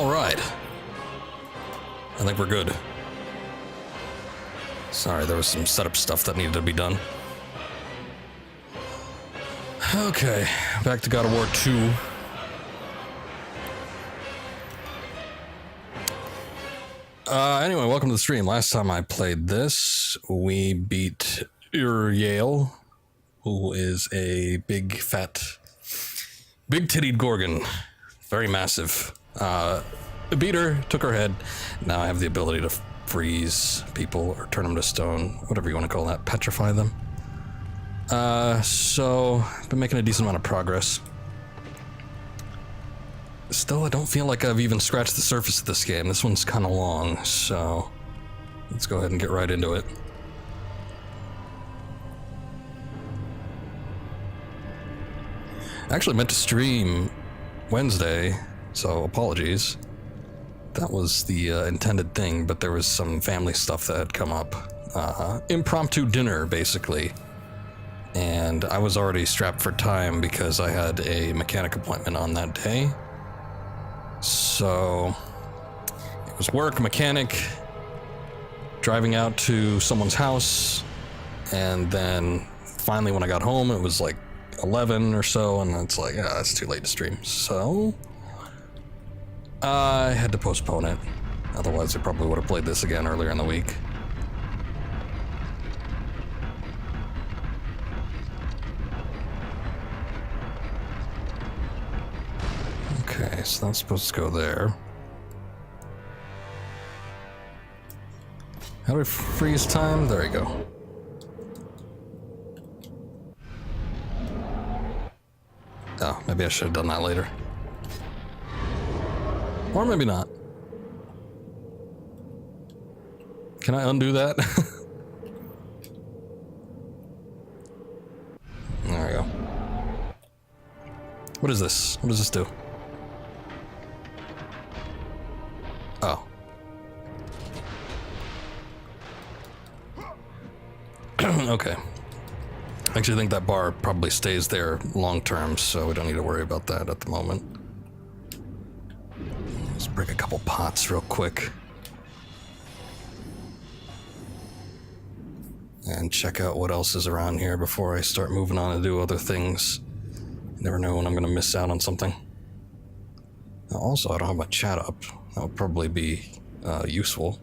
Alright. I think we're good. Sorry, there was some setup stuff that needed to be done. Okay, back to God of War 2. Anyway, welcome to the stream. Last time I played this, we beat Uriel, who is a big, fat, big-tittied Gorgon. Very massive. Beat her, took her head. Now I have the ability to freeze people or turn them to stone, whatever you want to call that, petrify them. So, been making a decent amount of progress. Still, I don't feel like I've even scratched the surface of this game. This one's kind of long, so let's go ahead and get right into it. I actually meant to stream Wednesday, so apologies. That was the intended thing, but there was some family stuff that had come up. Impromptu dinner, basically. And I was already strapped for time because I had a mechanic appointment on that day. So it was work, mechanic, driving out to someone's house, and then finally when I got home it was like 11 or so, and it's like, it's too late to stream. So I had to postpone it. Otherwise I probably would have played this again earlier in the week. Okay, so that's supposed to go there. How do we freeze time? There we go. Oh, maybe I should have done that later. Or maybe not. Can I undo that? There we go. What is this? What does this do? Oh. Okay. I actually think that bar probably stays there long term, so we don't need to worry about that at the moment. Let's break a couple pots real quick. And check out what else is around here before I start moving on to do other things. You never know when I'm going to miss out on something. Now, also, I don't have my chat up. That would probably be useful.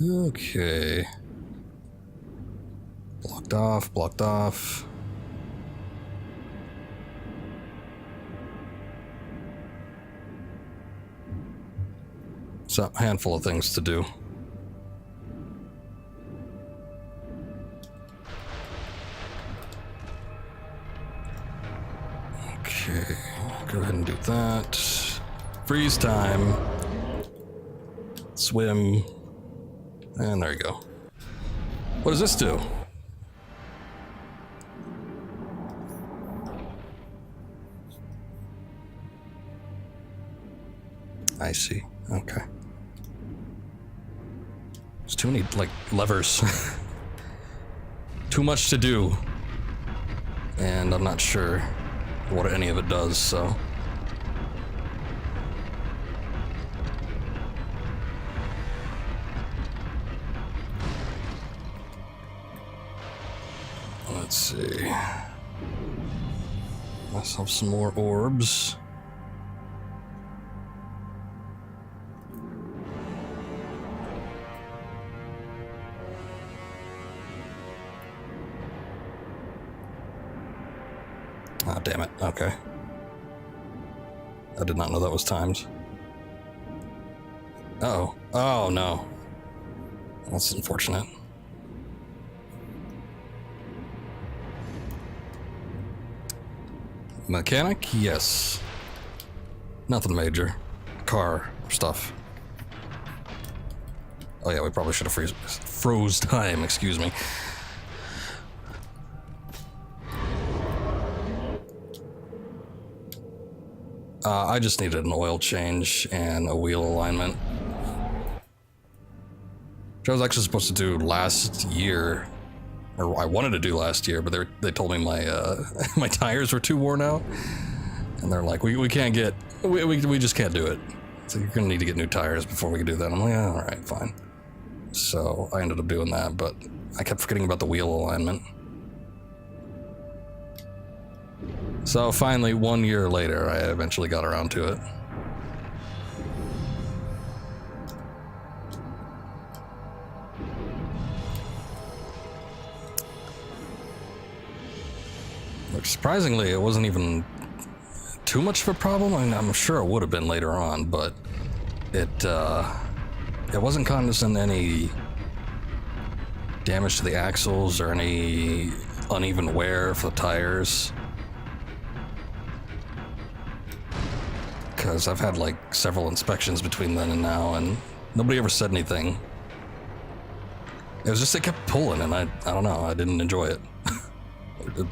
Okay. Blocked off, blocked off. So, a handful of things to do. Okay, go ahead and do that. Freeze time. Swim. And there you go. What does this do? I see. Okay. There's too many, like, levers. Too much to do. And I'm not sure what any of it does, so. Let's see. Myself some more orbs. Ah, damn it. Okay. I did not know that was timed. Uh-oh. Oh, no. That's unfortunate. Mechanic? Yes. Nothing major. Car stuff. Oh yeah, we probably should have froze time, excuse me. I just needed an oil change and a wheel alignment. Which I was actually supposed to do last year, or I wanted to do last year, but they told me my my tires were too worn out. And they're like, we can't get, we just can't do it. So you're gonna need to get new tires before we can do that. I'm like, oh, all right, fine. So I ended up doing that, but I kept forgetting about the wheel alignment. So finally, 1 year later, I eventually got around to it. Which surprisingly, it wasn't even too much of a problem. I mean, I'm sure it would have been later on, but it wasn't causing any damage to the axles or any uneven wear for the tires. Because I've had like several inspections between then and now, and nobody ever said anything. It was just it kept pulling, and I don't know, I didn't enjoy it.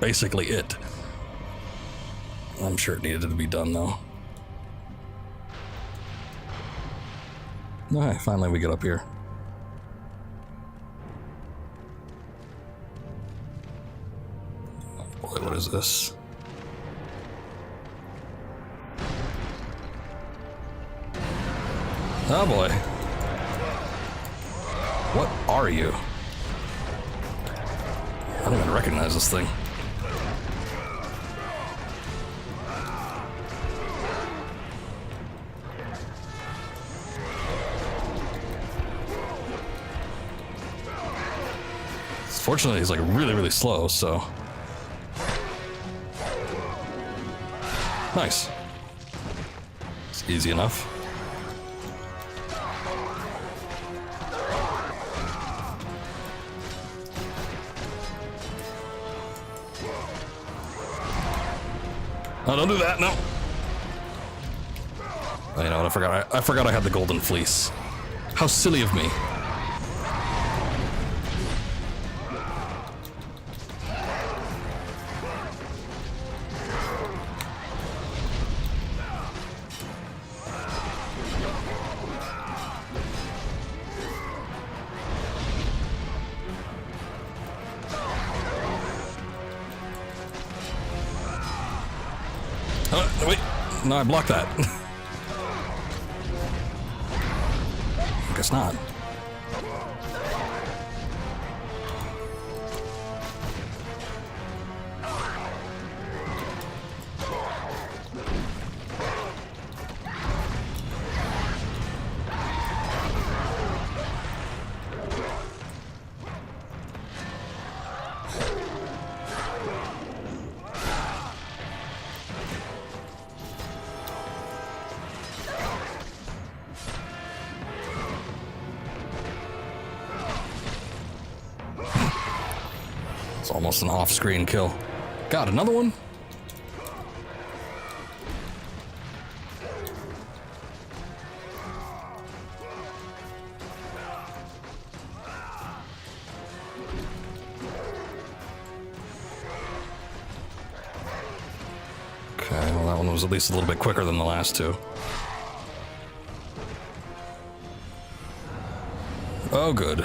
Basically it. I'm sure it needed to be done though. Alright, finally we get up here. Oh boy, what is this? Oh boy. What are you? I don't even recognize this thing. Fortunately, he's like really, really slow, so. Nice. It's easy enough. Oh, don't do that, no. Oh, you know what, I forgot I had the golden fleece. How silly of me. Wait, no, I blocked that. I guess not. It's almost an off-screen kill. Got another one? Okay, well that one was at least a little bit quicker than the last two. Oh, good.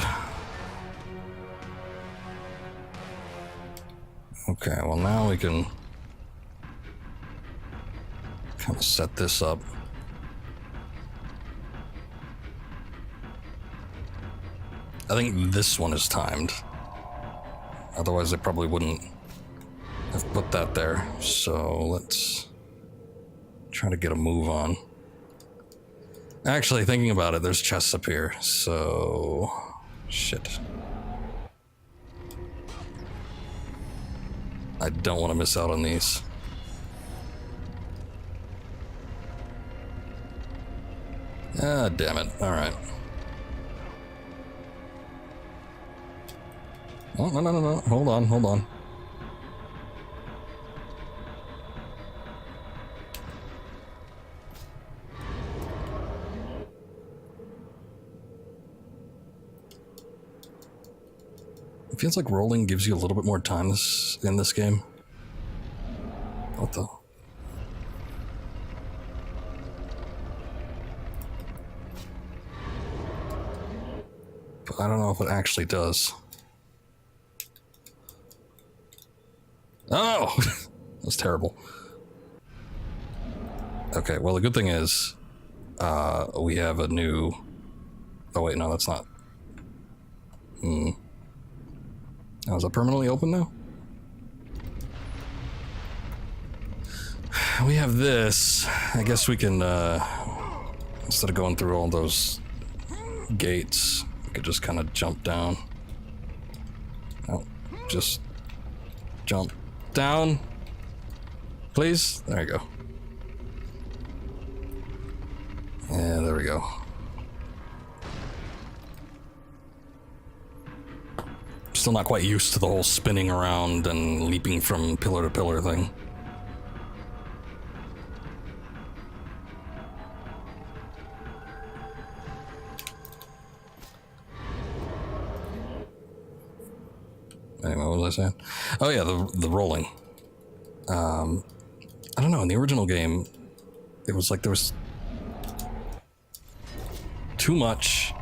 Okay, well now we can kind of set this up. I think this one is timed. Otherwise, they probably wouldn't have put that there. So let's try to get a move on. Actually, thinking about it, there's chests up here, so shit. I don't want to miss out on these. Ah, damn it. All right. Oh, no. Hold on. It feels like rolling gives you a little bit more time in this game. What the? But I don't know if it actually does. Oh! That's terrible. Okay, well the good thing is, we have a new... Oh wait, no, that's not... Oh, is that permanently open now? We have this. I guess we can, instead of going through all those gates, we could just kind of jump down. Oh, just jump down. Please? There you go. Yeah, there we go. Still not quite used to the whole spinning around and leaping from pillar to pillar thing. Anyway, what was I saying? Oh yeah, the rolling. I don't know, in the original game, it was like there was too much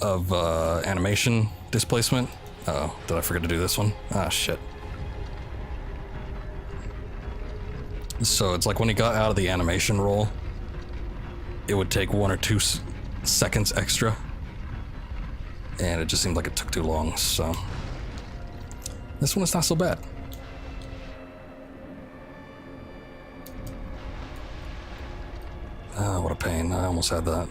of animation displacement. Uh-oh, did I forget to do this one? Ah, shit. So it's like when he got out of the animation roll, it would take 1 or 2 seconds extra. And it just seemed like it took too long, so... This one is not so bad. Ah, what a pain. I almost had that.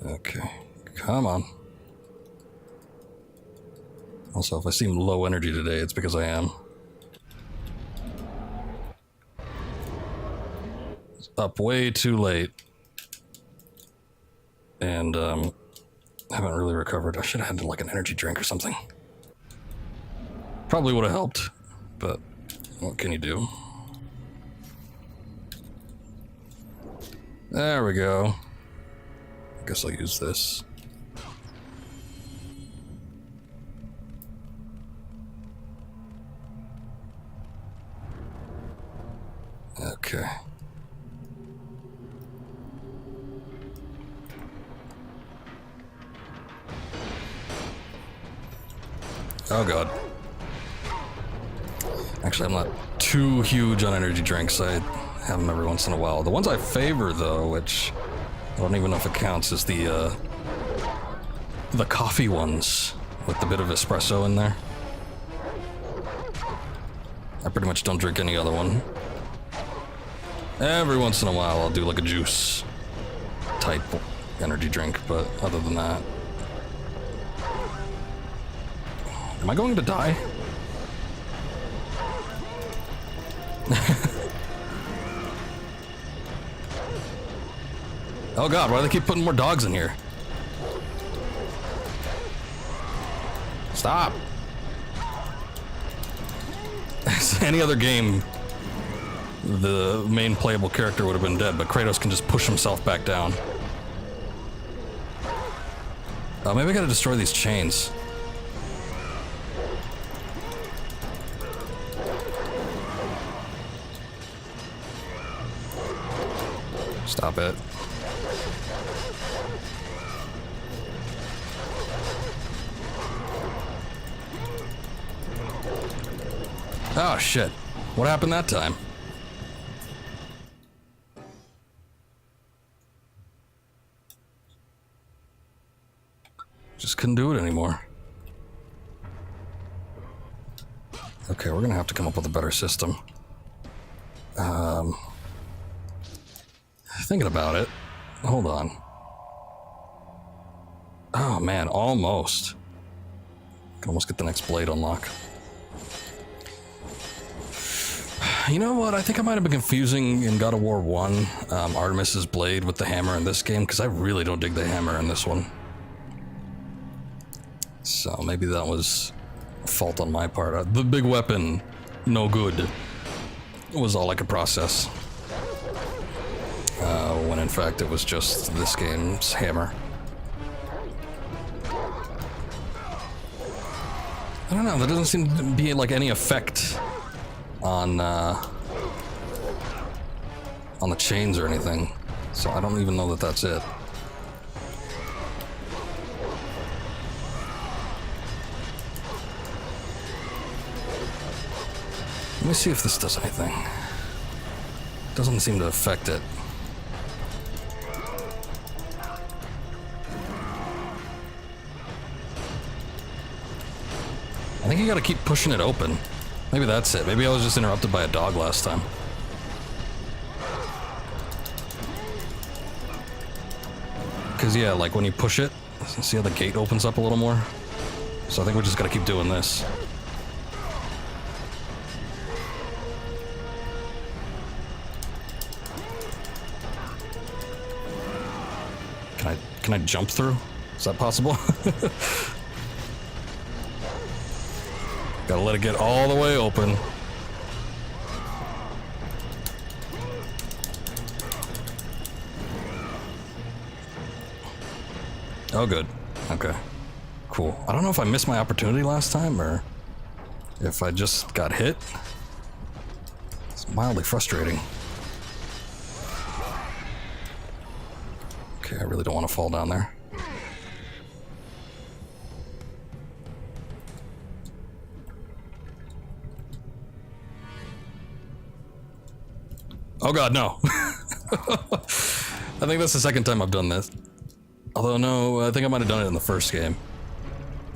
Okay, come on. Also, if I seem low energy today, it's because I am. It's up way too late. And, haven't really recovered. I should have had like an energy drink or something. Probably would have helped, but what can you do? There we go. I guess I'll use this. Okay. Oh god. Actually, I'm not too huge on energy drinks. I have them every once in a while. The ones I favor, though, which I don't even know if it counts, is the coffee ones with a bit of espresso in there. I pretty much don't drink any other one. Every once in a while, I'll do like a juice type energy drink, but other than that... Am I going to die? Oh god, why do they keep putting more dogs in here? Stop! Any other game, the main playable character would have been dead, but Kratos can just push himself back down. Oh, maybe I gotta destroy these chains. Stop it. Oh shit. What happened that time? Just couldn't do it anymore. Okay, we're gonna have to come up with a better system. Thinking about it. Hold on. Oh man, almost. Can almost get the next blade unlock. You know what? I think I might have been confusing in God of War 1, Artemis's blade with the hammer in this game, because I really don't dig the hammer in this one. So maybe that was a fault on my part. The big weapon, no good, was all I could process. When in fact it was just this game's hammer. don't know, there doesn't seem to be like any effect on the chains or anything. So I don't even know that that's it. Let me see if this does anything. Doesn't seem to affect it. I think you gotta keep pushing it open. Maybe that's it. Maybe I was just interrupted by a dog last time. Because, yeah, like when you push it, see how the gate opens up a little more? So I think we just gotta keep doing this. Can I jump through? Is that possible? Gotta let it get all the way open. Oh, good. Okay. Cool. I don't know if I missed my opportunity last time or if I just got hit. It's mildly frustrating. Okay, I really don't want to fall down there. Oh god, no. I think that's the second time I've done this. Although, no, I think I might have done it in the first game.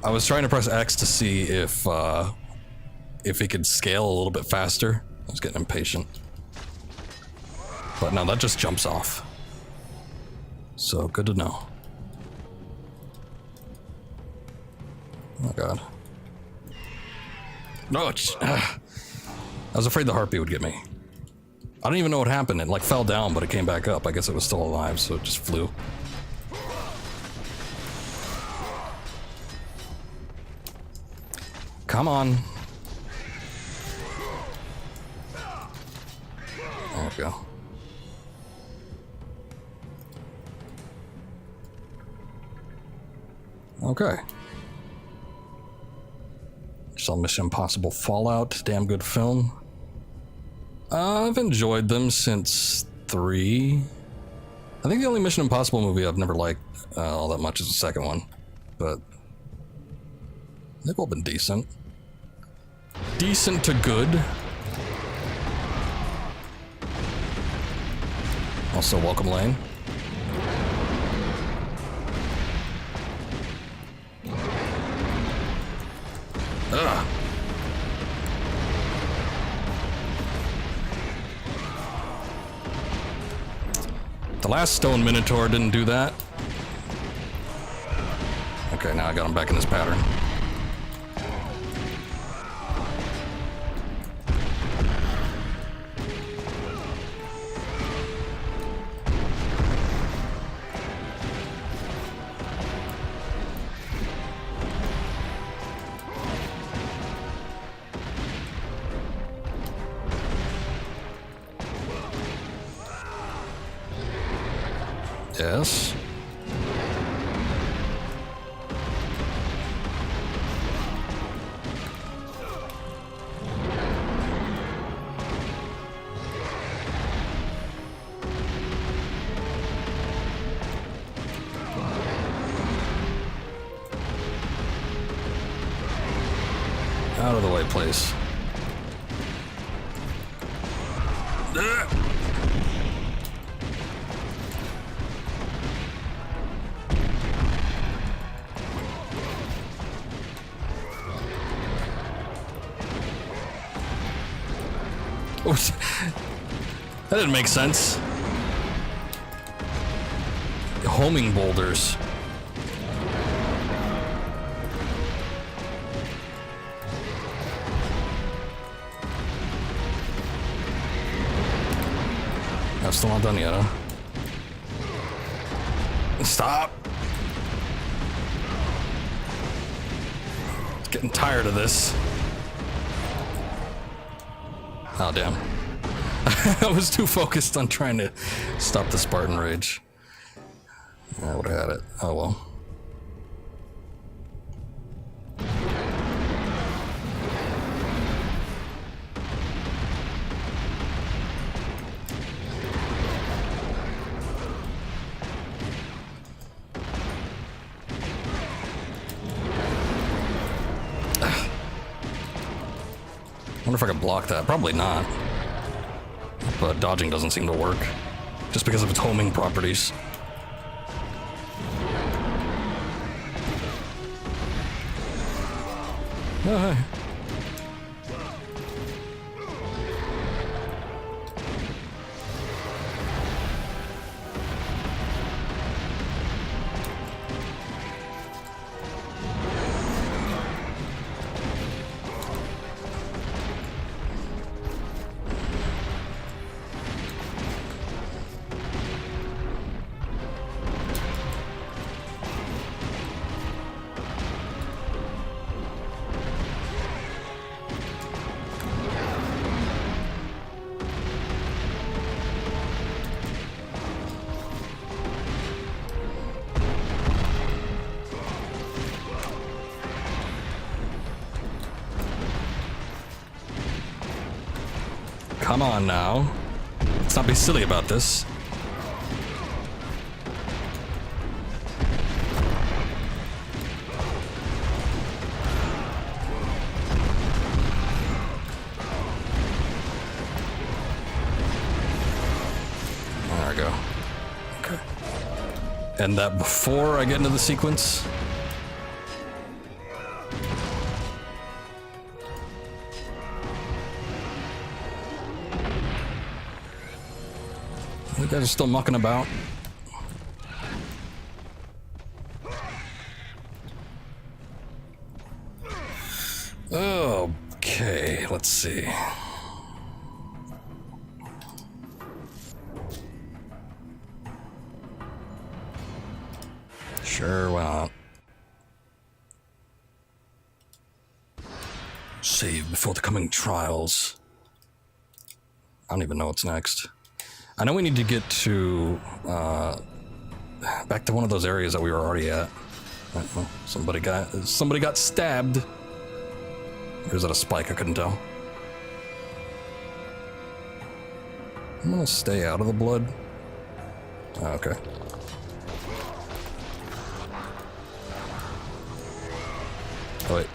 I was trying to press X to see if it could scale a little bit faster. I was getting impatient. But no, that just jumps off. So, good to know. Oh god. No, I was afraid the heartbeat would get me. I don't even know what happened. It like fell down, but it came back up. I guess it was still alive, so it just flew. Come on. There we go. Okay. Saw Mission Impossible Fallout. Damn good film. I've enjoyed them since 3. I think the only Mission Impossible movie I've never liked all that much is the second one. But they've all been decent. Decent to good. Also, Welcome Lane. Ugh. The last Stone Minotaur didn't do that. Okay, now I got him back in this pattern. Yes. Out of the way, please. That didn't make sense. Homing boulders. I'm still not done yet, huh? Stop. Getting tired of this. Oh, damn. I was too focused on trying to stop the Spartan Rage. I would have had it. Oh, well. Wonder if I can block that. Probably not. But dodging doesn't seem to work. Just because of its homing properties. Oh, hey. Come on now. Let's not be silly about this. There we go. Okay. And that before I get into the sequence. You guys are still mucking about. Okay, let's see. Sure, why not? Save before the coming trials. I don't even know what's next. I know we need to get to, back to one of those areas that we were already at. Well, somebody got stabbed. Or is that a spike? I couldn't tell. I'm gonna stay out of the blood. Oh, okay. Oh, wait.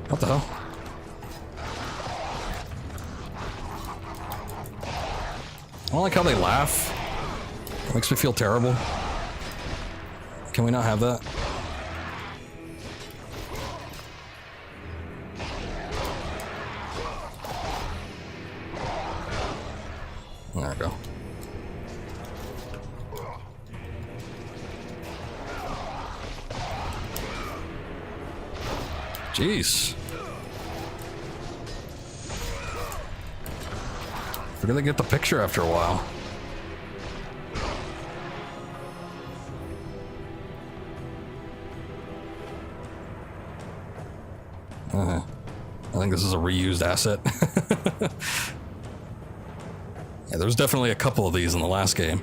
What the hell? I don't like how they laugh. It makes me feel terrible. Can we not have that? There we go. Jeez. Figure they get the picture after a while. I think this is a reused asset. Yeah, there was definitely a couple of these in the last game.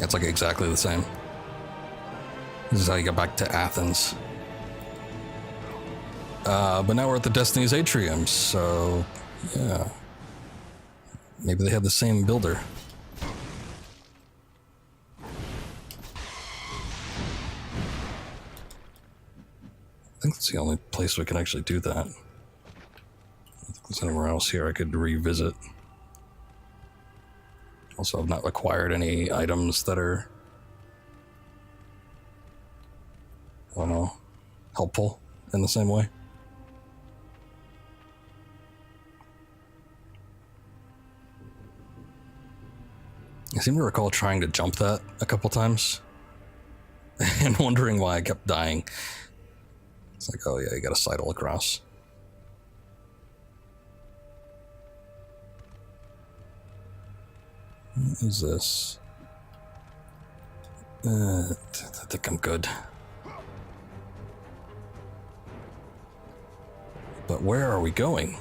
It's like exactly the same. This is how you get back to Athens. But now we're at the Destiny's Atrium, so yeah. Maybe they have the same builder. I think that's the only place we can actually do that. I don't think there's anywhere else here I could revisit. Also, I've not acquired any items that are, I don't know, helpful in the same way. I seem to recall trying to jump that a couple times and wondering why I kept dying. It's like, oh yeah, you gotta sidle across. What is this? I think I'm good. But where are we going?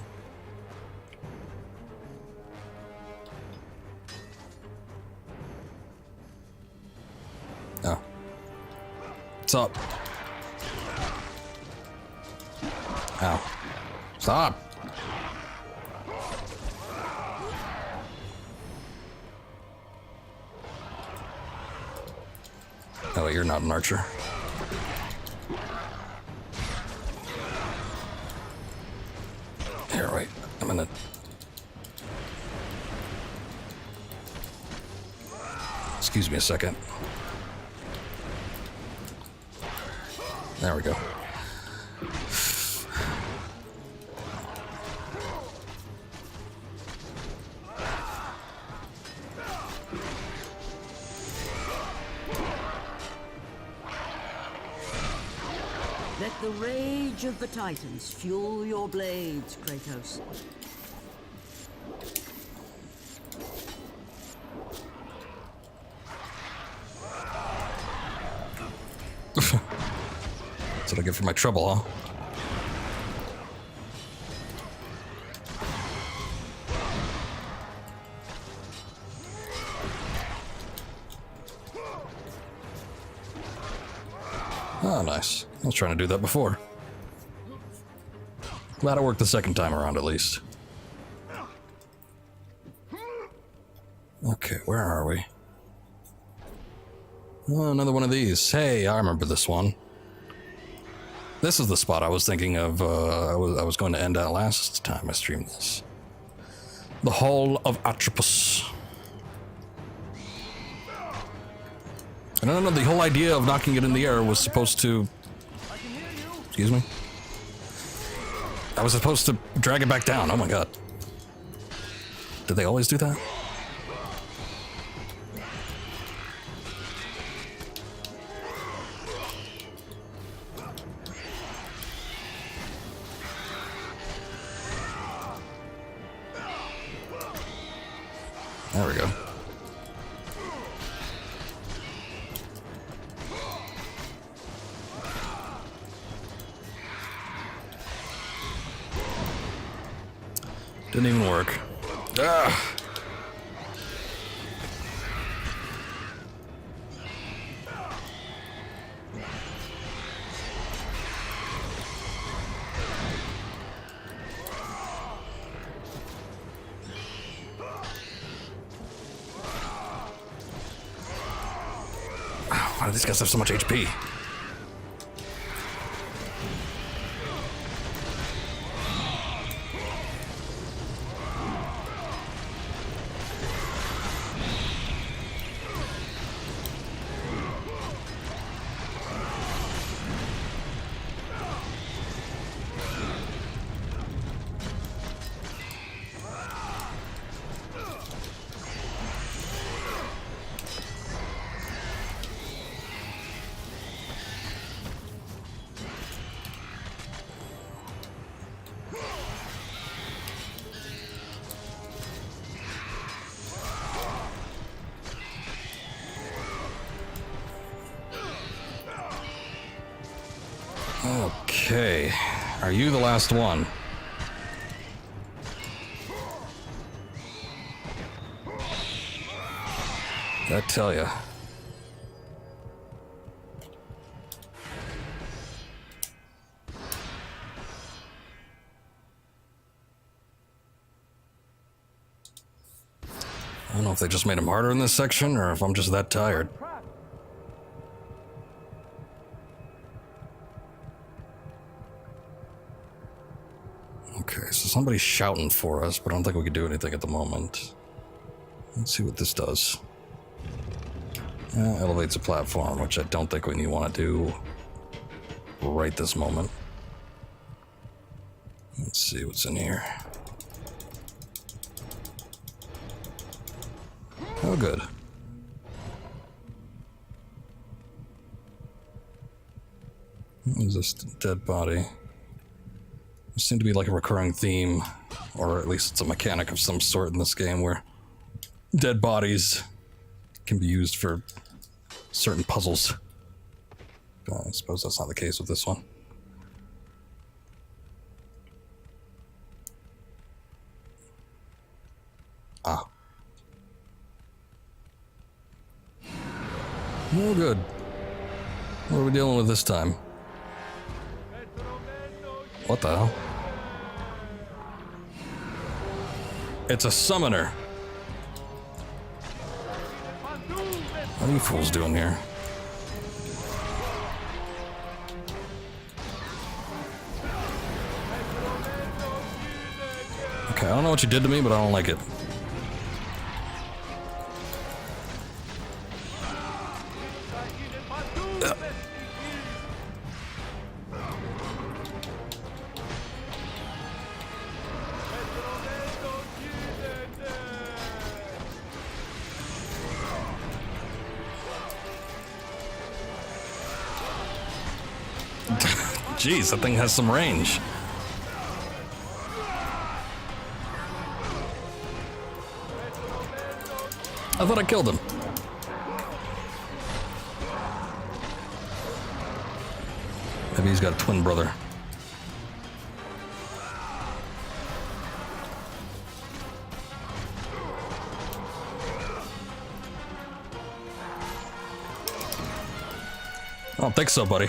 Oh. What's up? Ow. Stop! Oh, wait, you're not an archer. Here, wait. I'm gonna... Excuse me a second. There we go. Let the rage of the Titans fuel your blades, Kratos. That's what I get for my trouble, huh? Oh, nice. I was trying to do that before. Glad it worked the second time around, at least. Okay, where are we? Oh, another one of these. Hey, I remember this one. This is the spot I was thinking of. I was going to end at last time I streamed this. The Hall of Atropos. I don't know, the whole idea of knocking it in the air was supposed to... Excuse me? I was supposed to drag it back down. Oh my god. Did they always do that? There we go. Didn't even work. Ah. Why do these guys have so much HP? Okay, are you the last one? I tell ya. I don't know if they just made him harder in this section or if I'm just that tired. Okay, so somebody's shouting for us, but I don't think we can do anything at the moment. Let's see what this does. Elevates a platform, which I don't think we want to do right this moment. Let's see what's in here. Oh, good. What is this dead body? There seems to be like a recurring theme, or at least it's a mechanic of some sort in this game where dead bodies can be used for certain puzzles. I suppose that's not the case with this one. Ah. Oh, good. What are we dealing with this time? What the hell? It's a summoner. What are you fools doing here? I don't know what you did to me, but I don't like it. Jeez, that thing has some range. I thought I killed him. Maybe he's got a twin brother. I don't think so, buddy.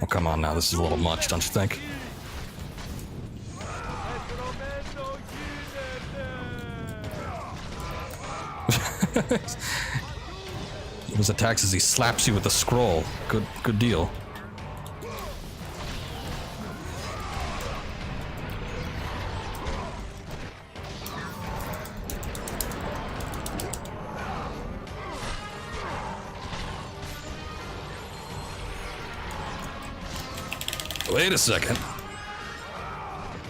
Oh, come on now, this is a little much, don't you think? His attacks as he slaps you with the scroll. Good deal. Wait a second.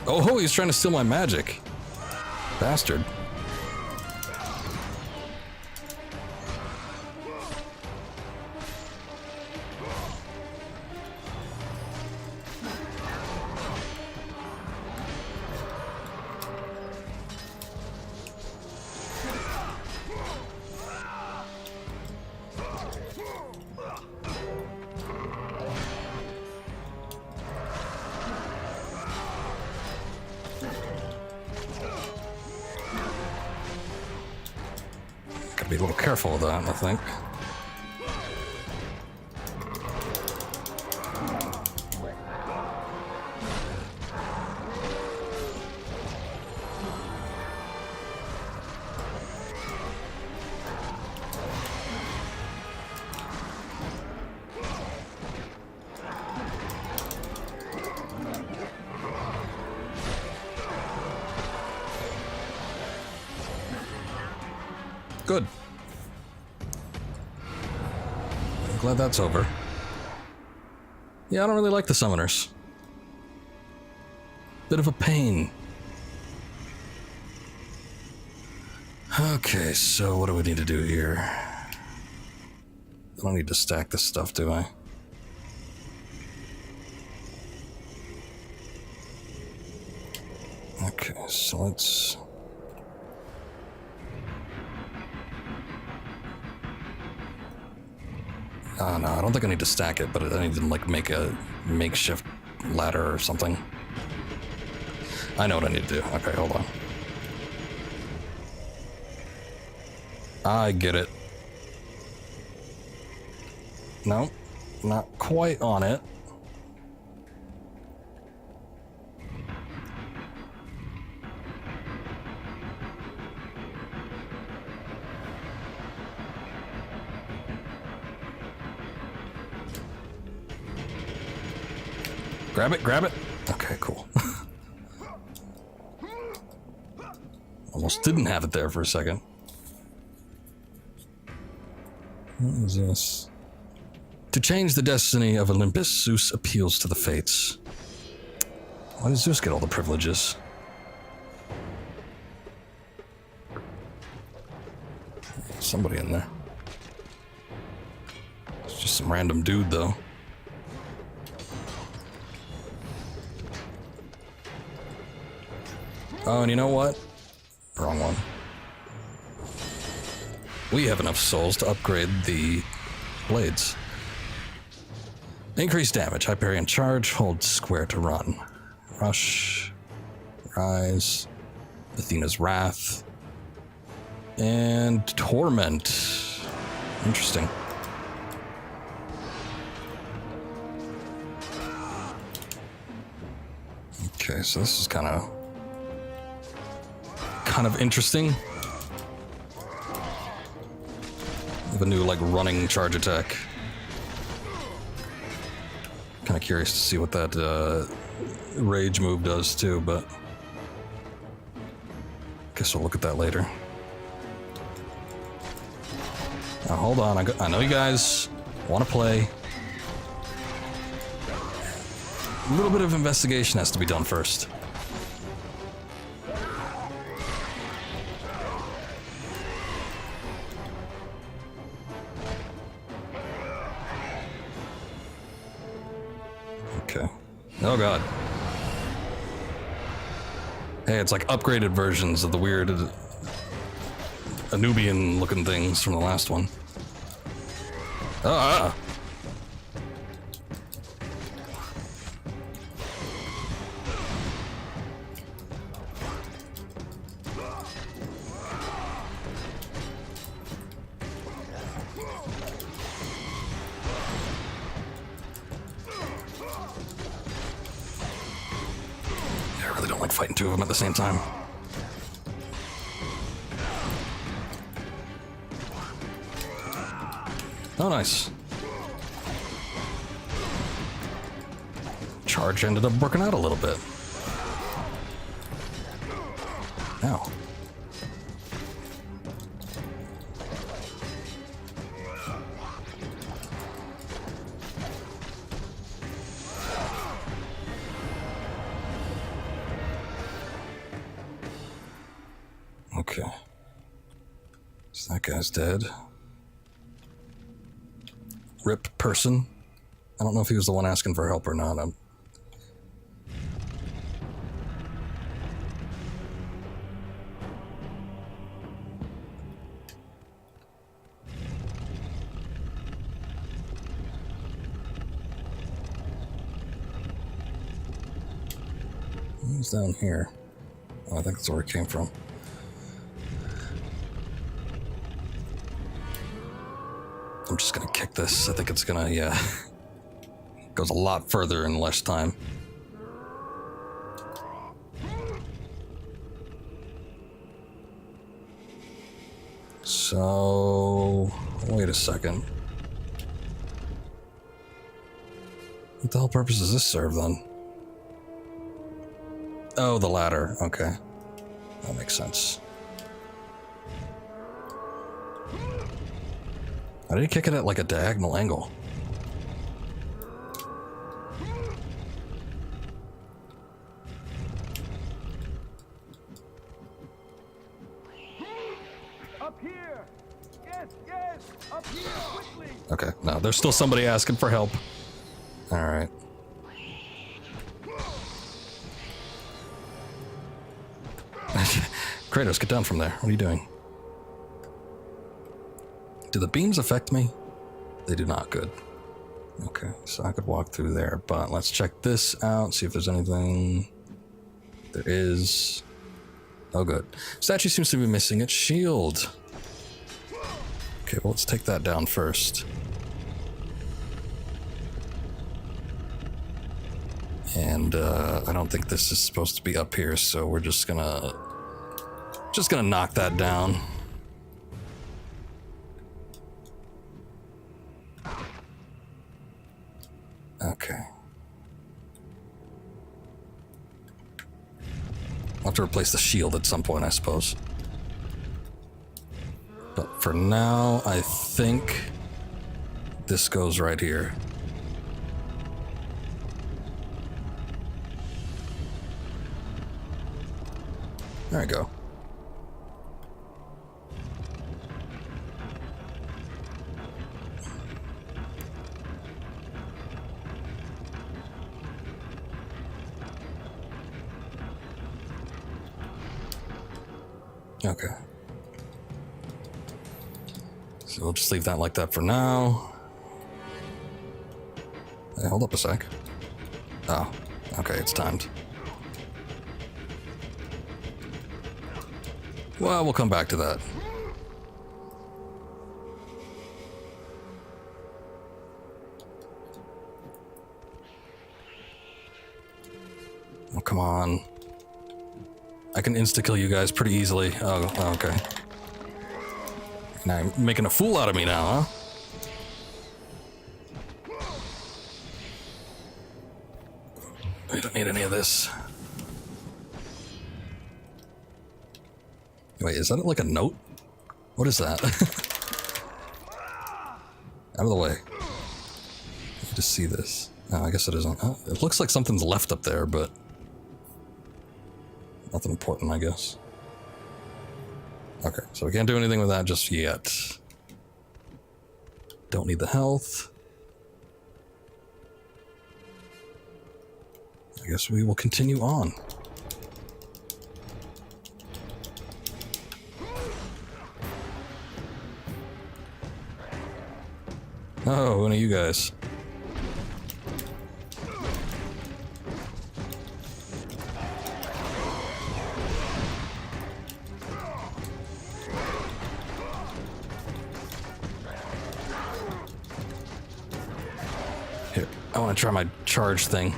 Oh, he's trying to steal my magic. Bastard. Gotta be a little careful with that, I think. Good. I'm glad that's over. Yeah, I don't really like the summoners. Bit of a pain. Okay, so what do we need to do here? I don't need to stack this stuff, do I? Okay, so let's... no, I don't think I need to stack it, but I need to, like, make a makeshift ladder or something. I know what I need to do. Okay, hold on. I get it. No, not quite on it. Grab it, grab it. Okay, cool. Almost didn't have it there for a second. What is this? To change the destiny of Olympus, Zeus appeals to the fates. Why does Zeus get all the privileges? Somebody in there. It's just some random dude, though. Oh, and you know what? Wrong one. We have enough souls to upgrade the blades. Increased damage, Hyperion charge, hold square to run. Rush, rise, Athena's wrath, and torment. Interesting. Okay, so this is kind of interesting. have a new, like, running charge attack. Kind of curious to see what that rage move does too, but guess we'll look at that later. Now hold on, I know you guys want to play. A little bit of investigation has to be done first. Okay. Oh god. Hey, it's like upgraded versions of the weird Anubian looking things from the last one. Ah! I really don't like fighting two of them at the same time. Oh, nice. Charge ended up working out a little bit. Ow. Okay. So that guy's dead. Rip person. I don't know if he was the one asking for help or not. He's down here. Oh, I think that's where it came from. I'm just gonna kick this. I think it's gonna, yeah. Goes a lot further in less time. So, wait a second. What the hell purpose does this serve then? Oh, the ladder. Okay. That makes sense. Why did he kick it at like a diagonal angle? Up here! Yes, yes! Up here, quickly! Okay, no, there's still somebody asking for help. Alright. Kratos, get down from there. What are you doing? Do the beams affect me? They do not. Good. Okay, so I could walk through there, but let's check this out, see if there's anything. There is. Oh, good. Statue seems to be missing its shield. Okay, well, let's take that down first. And I don't think this is supposed to be up here, so we're just gonna knock that down. Okay. I'll have to replace the shield at some point, I suppose. But for now, I think this goes right here. There we go. Okay. So we'll just leave that like that for now. Hey, hold up a sec. Oh, okay, it's timed. Well, we'll come back to that. Oh, come on. I can insta-kill you guys pretty easily. Oh, okay. Now you're making a fool out of me now, huh? I don't need any of this. Wait, is that like a note? What is that? Out of the way. Let me just see this. Oh, I guess it isn't. Oh, it looks like something's left up there, but nothing important, I guess. Okay, so we can't do anything with that just yet. Don't need the health. I guess we will continue on. Oh, one of you guys. Here, I want to try my charge thing.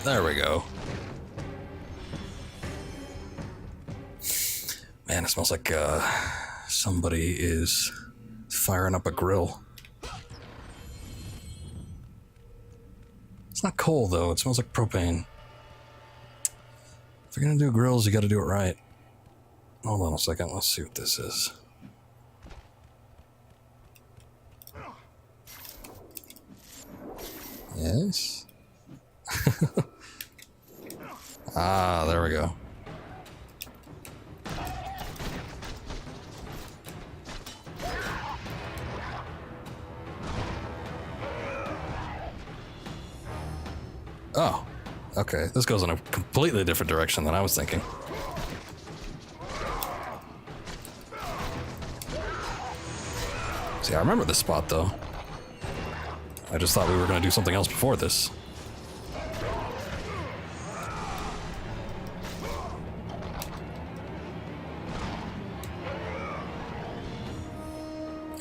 There we go. Man, it smells like somebody is firing up a grill. It's not coal though, it smells like propane. If you're gonna do grills, you gotta do it right. Hold on a second, let's see what this is. Yes? Ah, there we go. Oh, okay. This goes in a completely different direction than I was thinking. See, I remember this spot though. I just thought we were going to do something else before this.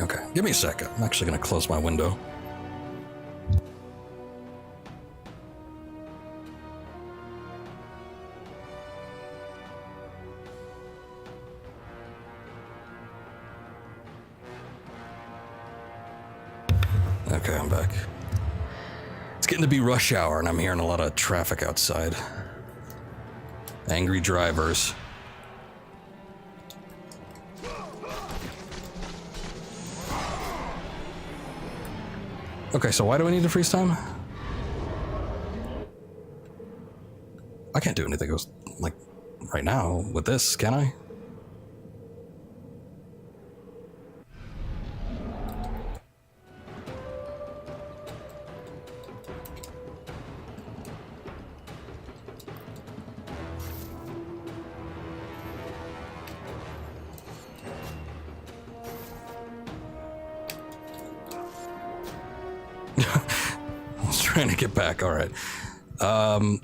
Okay, give me a second. I'm actually going to close my window. Okay, I'm back. It's getting to be rush hour, and I'm hearing a lot of traffic outside. Angry drivers. Okay, so why do we need to freeze time? I can't do anything like right now with this, can I? I was trying to get back, alright. I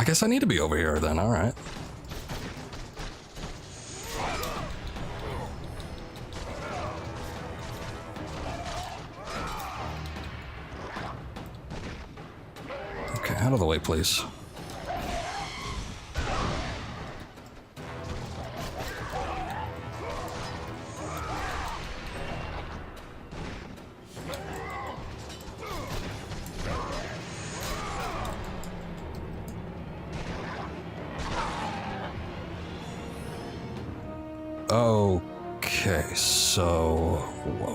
guess I need to be over here then, alright. Okay, out of the way, please. Okay, so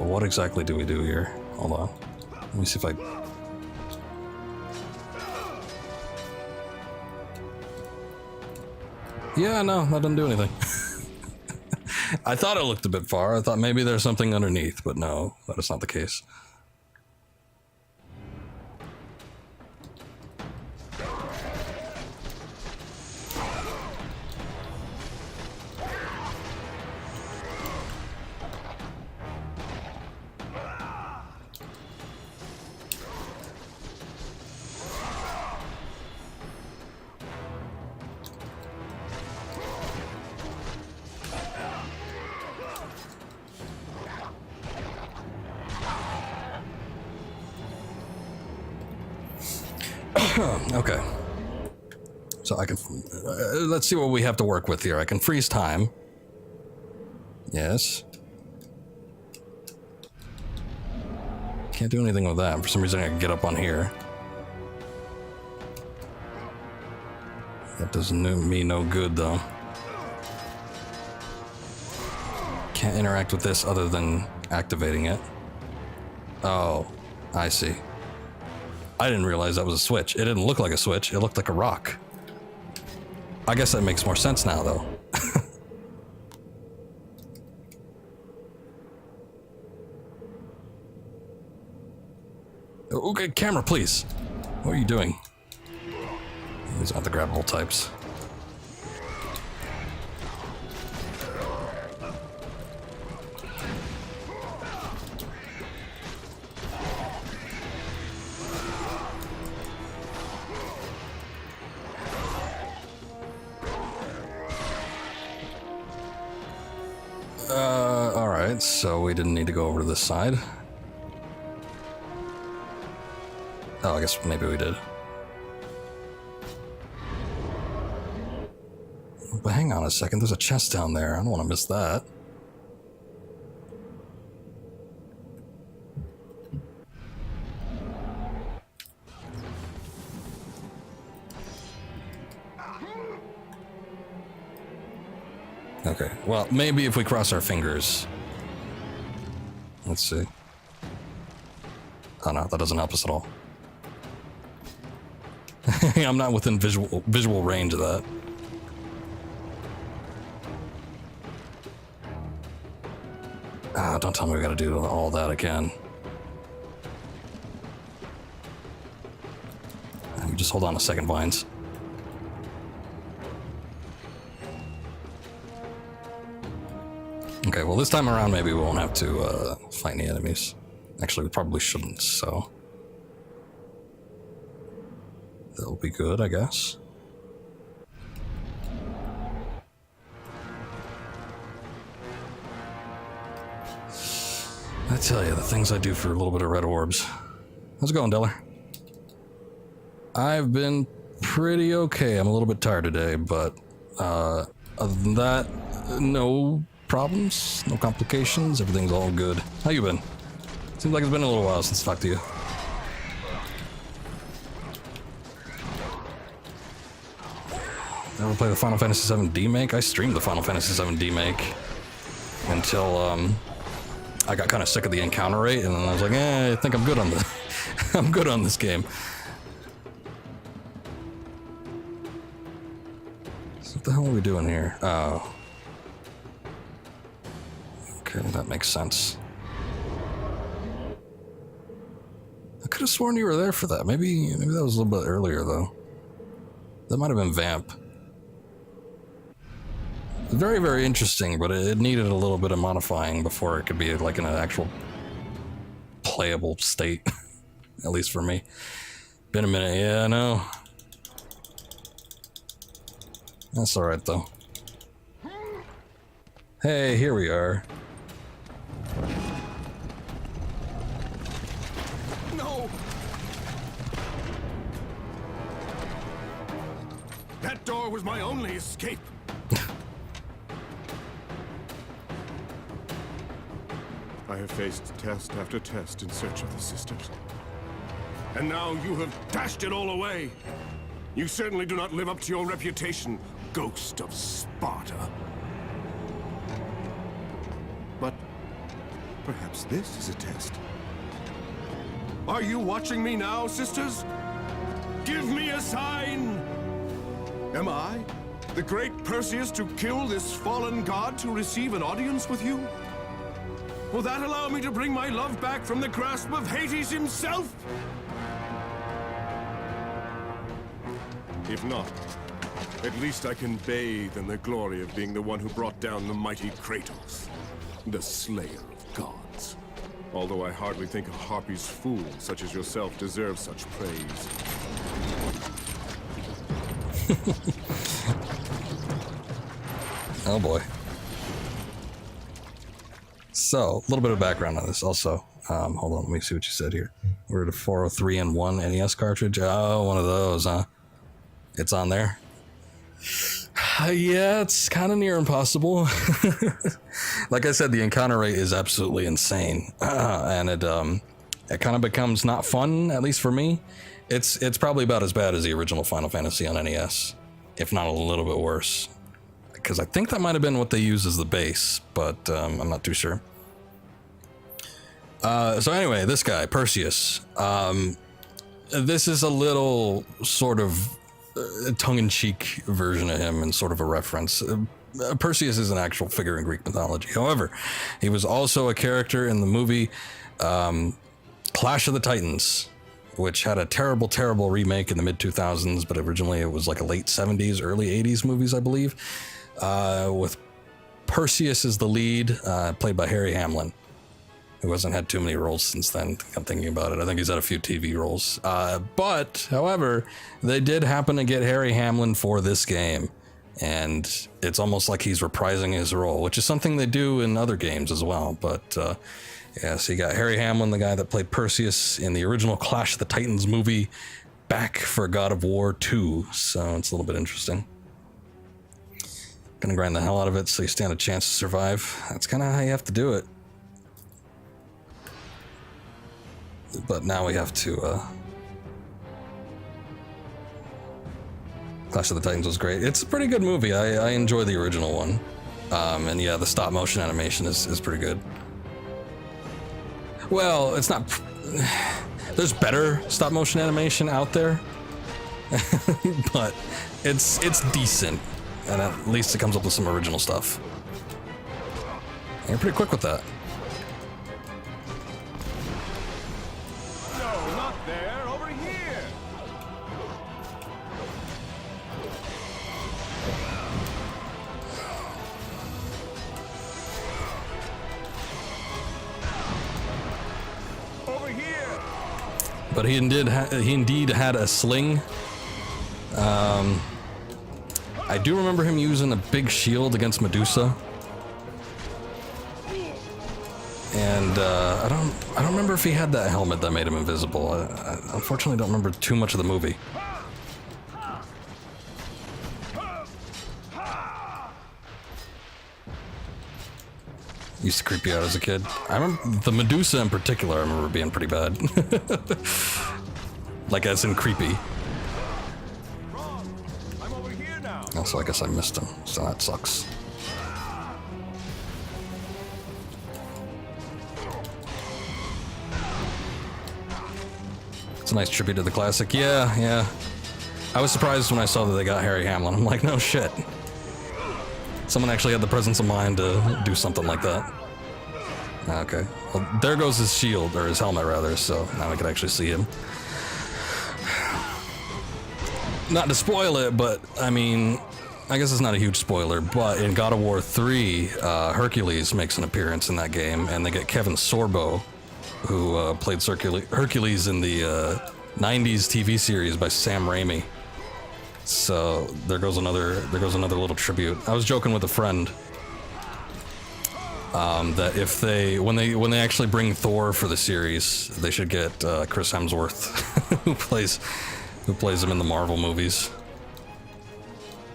what exactly do we do here? Hold on. Let me see if I... Yeah, no, that doesn't do anything. I thought it looked a bit far. I thought maybe there's something underneath, but no, that is not the case. Okay. So I can... let's see what we have to work with here. I can freeze time. Yes. Can't do anything with that. For some reason I can get up on here. That doesn't do me no good, though. Can't interact with this other than activating it. Oh, I see. I didn't realize that was a switch. It didn't look like a switch. It looked like a rock. I guess that makes more sense now, though. Okay, camera, please. What are you doing? These aren't the grabbable types. Alright, so we didn't need to go over to this side. Oh, I guess maybe we did. But hang on a second, there's a chest down there. I don't want to miss that. Okay, well, maybe if we cross our fingers. Let's see. Oh no, that doesn't help us at all. I'm not within visual range of that. Ah, don't tell me we gotta do all that again. Just hold on a second, Vines. Okay, well this time around maybe we won't have to fight any enemies. Actually, we probably shouldn't, so... that'll be good, I guess. I tell you, the things I do for a little bit of red orbs. How's it going, Deller? I've been pretty okay. I'm a little bit tired today, but other than that, no problems, no complications, everything's all good. How you been? Seems like it's been a little while since I talked to you. Ever play the Final Fantasy VII Remake? I streamed the Final Fantasy VII Remake until I got kind of sick of the encounter rate, and then I was like, I think I'm good on this. I'm good on this game. So what the hell are we doing here? Oh. Okay, that makes sense. I could have sworn you were there for that. Maybe that was a little bit earlier, though. That might have been Vamp. Very, very interesting, but it needed a little bit of modifying before it could be like in an actual playable state. At least for me. Been a minute, yeah, I know. That's alright, though. Hey, here we are. No! That door was my only escape. I have faced test after test in search of the sisters. And now you have dashed it all away. You certainly do not live up to your reputation, ghost of Sparta. But perhaps this is a test. Are you watching me now, sisters? Give me a sign! Am I The great Perseus to kill this fallen god to receive an audience with you? Will that allow me to bring my love back from the grasp of Hades himself? If not, at least I can bathe in the glory of being the one who brought down the mighty Kratos, the slayer of gods. Although I hardly think a Harpy's fool such as yourself deserves such praise. Oh boy. So, a little bit of background on this also. Hold on, let me see what you said here. We're at a 403 and 1 NES cartridge. Oh, one of those, huh? It's on there. Yeah, it's kind of near impossible. Like I said, the encounter rate is absolutely insane. And it kind of becomes not fun, at least for me. It's probably about as bad as the original Final Fantasy on NES, if not a little bit worse. Because I think that might have been what they used as the base, but I'm not too sure. So anyway, this guy, Perseus. This is a little sort of tongue-in-cheek version of him and sort of a reference. Perseus is an actual figure in Greek mythology. However, he was also a character in the movie Clash of the Titans, which had a terrible, terrible remake in the mid-2000s, but originally it was like a late 70s, early 80s movies, I believe, with Perseus as the lead, played by Harry Hamlin, who hasn't had too many roles since then. I'm thinking about it. I think he's had a few TV roles. But, however, they did happen to get Harry Hamlin for this game, and it's almost like he's reprising his role, which is something they do in other games as well. But, yeah, so you got Harry Hamlin, the guy that played Perseus in the original Clash of the Titans movie, back for God of War 2, so it's a little bit interesting. Gonna grind the hell out of it so you stand a chance to survive. That's kind of how you have to do it. But now we have to, Clash of the Titans was great. It's a pretty good movie. I enjoy the original one. And yeah, the stop motion animation is pretty good. Well, it's not... There's better stop motion animation out there. But it's decent. And at least it comes up with some original stuff. And you're pretty quick with that. No, not there. Over here. Over here. But he indeed had a sling. I do remember him using a big shield against Medusa. And I don't remember if he had that helmet that made him invisible. I unfortunately don't remember too much of the movie. Used to creep you out as a kid. I remember the Medusa in particular. I remember being pretty bad. Like as in creepy. I'm over here now. Also, I guess I missed him, so that sucks. It's a nice tribute to the classic. Yeah. I was surprised when I saw that they got Harry Hamlin. I'm like, no shit. Someone actually had the presence of mind to do something like that. Okay. Well, there goes his shield, or his helmet rather, so now I can actually see him. Not to spoil it, but I mean, I guess it's not a huge spoiler, but in God of War 3, Hercules makes an appearance in that game, and they get Kevin Sorbo, who played Hercules in the 90s TV series by Sam Raimi. So there goes another little tribute. I was joking with a friend that if when they actually bring Thor for the series, they should get Chris Hemsworth, who plays him in the Marvel movies.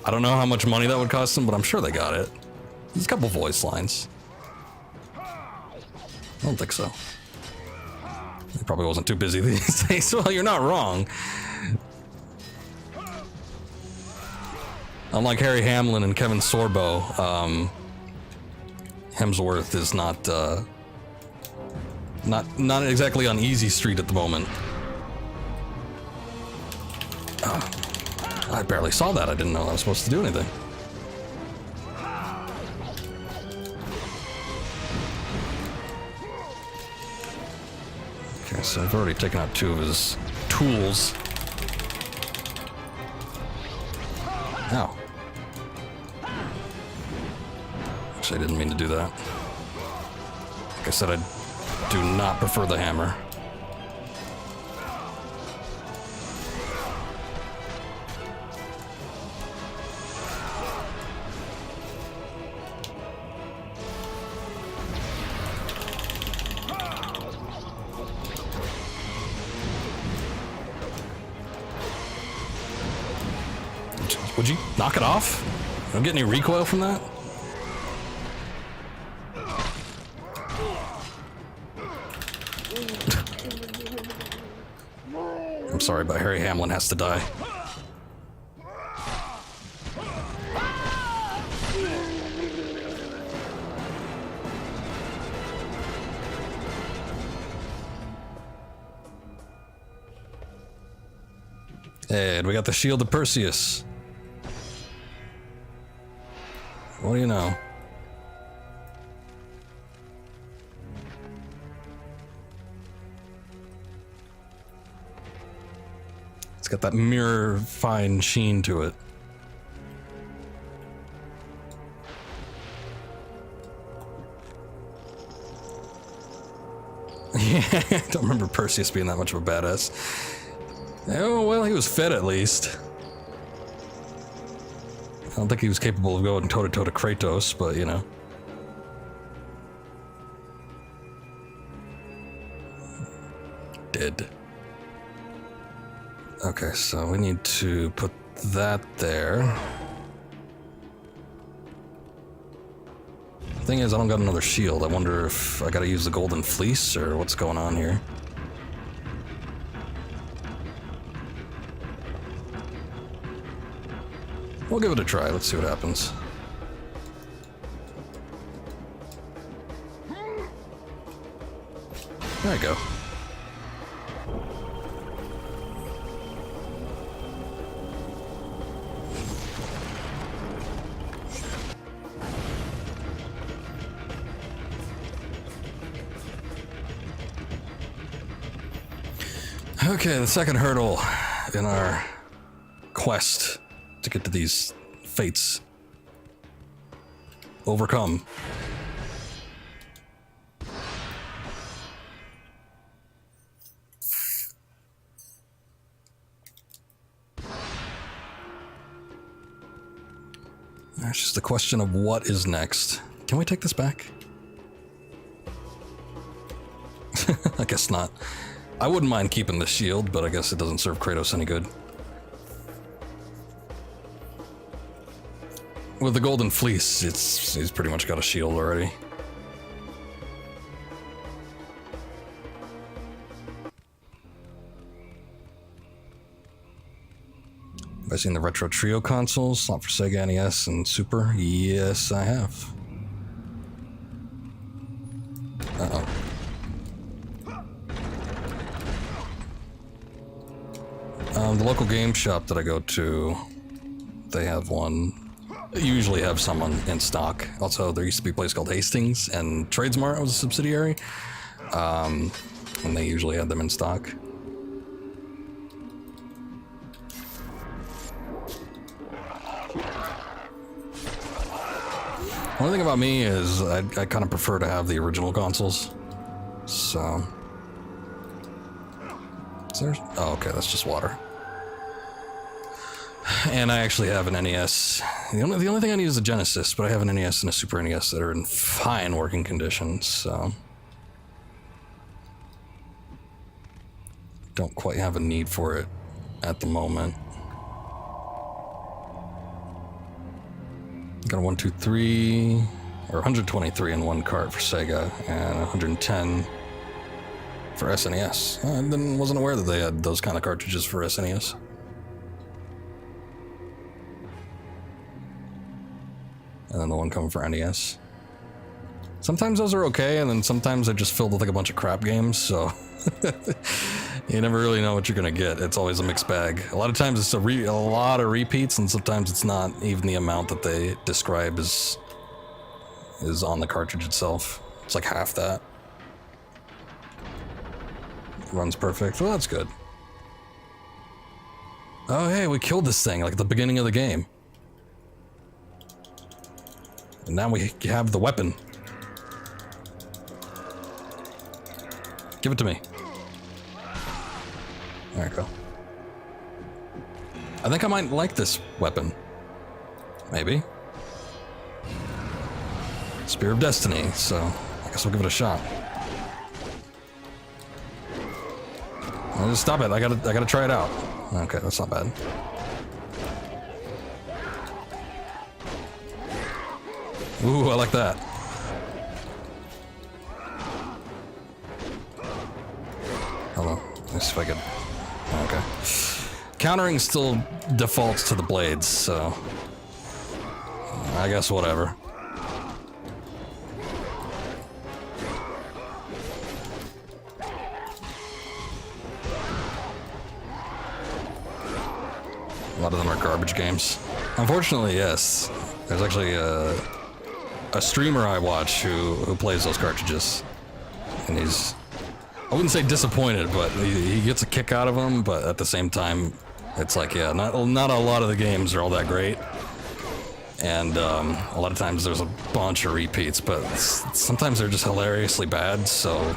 I don't know how much money that would cost them, but I'm sure they got it. There's a couple voice lines. I don't think so. He probably wasn't too busy these days. Well, you're not wrong. Unlike Harry Hamlin and Kevin Sorbo, Hemsworth is not exactly on easy street at the moment. I barely saw that. I didn't know I was supposed to do anything. Okay, so I've already taken out 2 of his tools. Ow. Actually, I didn't mean to do that. Like I said, I do not prefer the hammer. Would you knock it off? I don't get any recoil from that? I'm sorry, but Harry Hamlin has to die. And we got the Shield of Perseus. What do you know? It's got that mirror fine sheen to it. Yeah, I don't remember Perseus being that much of a badass. Oh, well, he was fed at least. I don't think he was capable of going toe-to-toe to Kratos, but, you know. Dead. Okay, so we need to put that there. Thing is, I don't got another shield. I wonder if I gotta use the golden fleece, or what's going on here. We'll give it a try. Let's see what happens. There you go. Okay, the second hurdle in our quest to get to these fates. Overcome. It's just the question of what is next. Can we take this back? I guess not. I wouldn't mind keeping the shield, but I guess it doesn't serve Kratos any good. With the golden fleece, he's pretty much got a shield already. Have I seen the Retro Trio consoles? Not for Sega NES and Super? Yes, I have. Uh-oh. The local game shop that I go to, they have one. They usually have someone in stock. Also, there used to be a place called Hastings, and Tradesmart was a subsidiary. And they usually had them in stock. One thing about me is I kind of prefer to have the original consoles. So... Is there... Oh, okay, that's just water. And I actually have an NES. The only thing I need is a Genesis, but I have an NES and a Super NES that are in fine working condition, so... Don't quite have a need for it at the moment. Got a 123, or 123 in one cart for Sega, and 110 for SNES. I wasn't aware that they had those kind of cartridges for SNES. And then the one coming for NES. Sometimes those are okay, and then sometimes they're just filled with like a bunch of crap games, so... You never really know what you're gonna get. It's always a mixed bag. A lot of times it's a lot of repeats, and sometimes it's not even the amount that they describe is on the cartridge itself. It's like half that. runs perfect. Well, that's good. Oh, hey, we killed this thing like at the beginning of the game. And now we have the weapon. Give it to me. There you go. I think I might like this weapon. Maybe. Spear of Destiny, so I guess we'll give it a shot. Just stop it. I gotta try it out. Okay, that's not bad. Ooh, I like that. Hello. Let's see if I can. Okay. Countering still defaults to the blades, so I guess whatever. A lot of them are garbage games. Unfortunately, yes. There's actually a streamer I watch who plays those cartridges, and he's, I wouldn't say disappointed, but he gets a kick out of them. But at the same time, it's like, yeah, not a lot of the games are all that great, and a lot of times there's a bunch of repeats, but sometimes they're just hilariously bad. So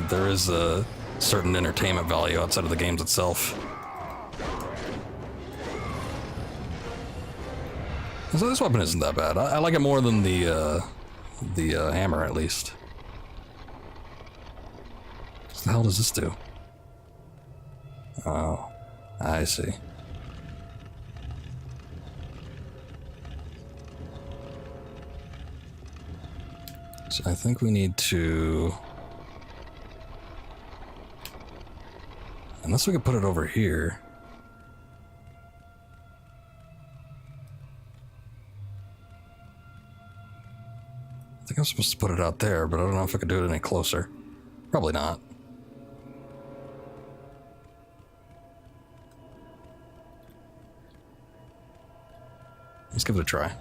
there is a certain entertainment value outside of the games itself. So this weapon isn't that bad. I like it more than the hammer, at least. What the hell does this do? Oh, I see. So I think we need to... Unless we could put it over here. I think I'm supposed to put it out there, but I don't know if I could do it any closer. Probably not. Let's give it a try.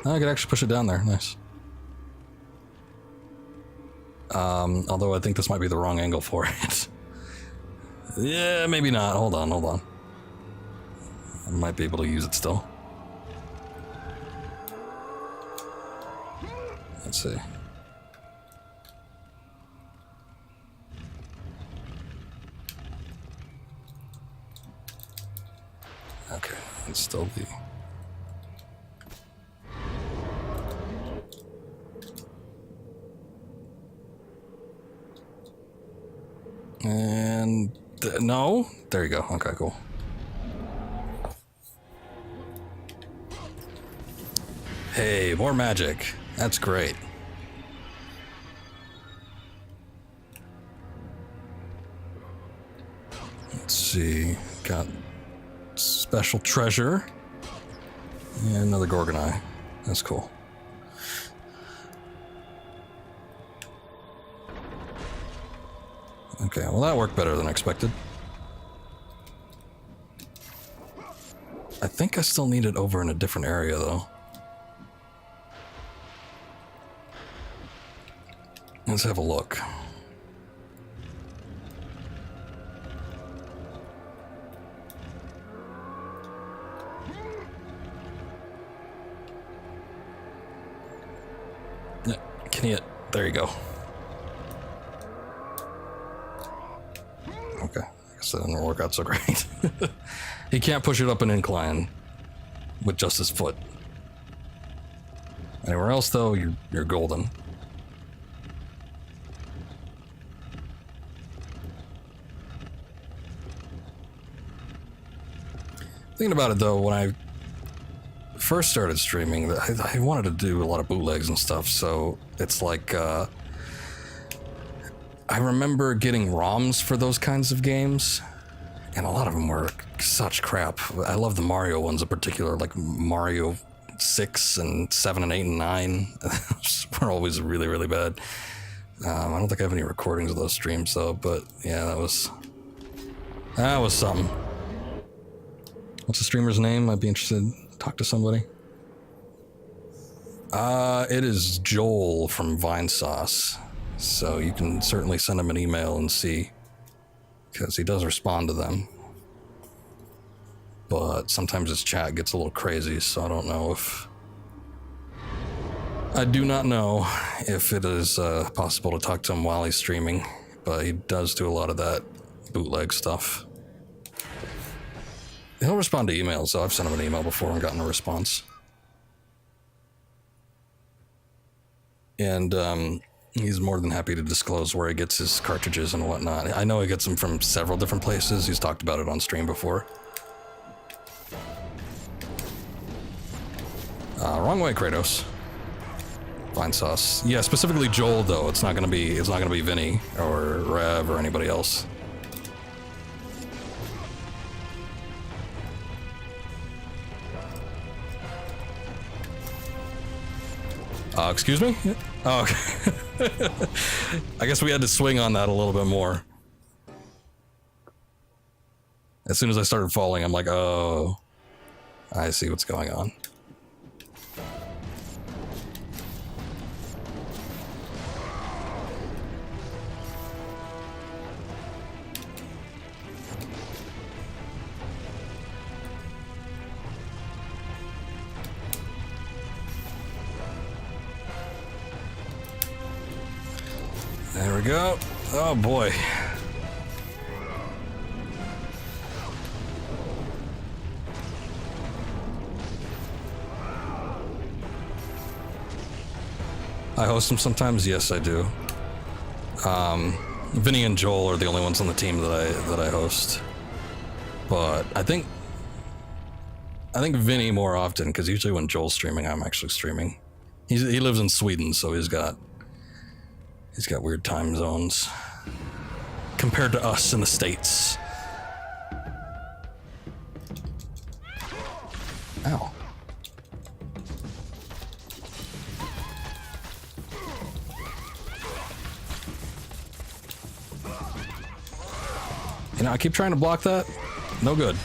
I could actually push it down there. Nice. Although I think this might be the wrong angle for it. Yeah, maybe not. Hold on. I might be able to use it still. Let's see. Okay, it's still the... And... no? There you go. Okay, cool. Hey, more magic. That's great. Let's see. Got special treasure. And another Gorgon. That's cool. Okay, well that worked better than expected. I think I still need it over in a different area though. Let's have a look. Can you... there you go. Okay, I guess that didn't work out so great. He can't push it up an incline with just his foot. Anywhere else though, you're golden. Thinking about it though, when I first started streaming, I wanted to do a lot of bootlegs and stuff, so it's like, I remember getting ROMs for those kinds of games, and a lot of them were such crap. I love the Mario ones in particular, like Mario 6 and 7 and 8 and 9 were always really, really bad. I don't think I have any recordings of those streams though, but yeah, that was something. What's the streamer's name? I'd be interested to talk to somebody. It is Joel from Vine Sauce, so you can certainly send him an email and see, because he does respond to them. But sometimes his chat gets a little crazy, so I don't know if... I do not know if it is possible to talk to him while he's streaming, but he does do a lot of that bootleg stuff. He'll respond to emails, so I've sent him an email before and gotten a response. And he's more than happy to disclose where he gets his cartridges and whatnot. I know he gets them from several different places. He's talked about it on stream before. Wrong way, Kratos. Vine Sauce. Yeah, specifically Joel though. It's not gonna be Vinny or Rev or anybody else. Excuse me? Oh, okay. I guess we had to swing on that a little bit more. As soon as I started falling, I'm like, oh, I see what's going on. There we go. Oh boy. I host them sometimes. Yes, I do. Vinny and Joel are the only ones on the team that I host. But I think Vinny more often, because usually when Joel's streaming, I'm actually streaming. He lives in Sweden, so he's got weird time zones compared to us in the States. Ow. You know, I keep trying to block that. No good.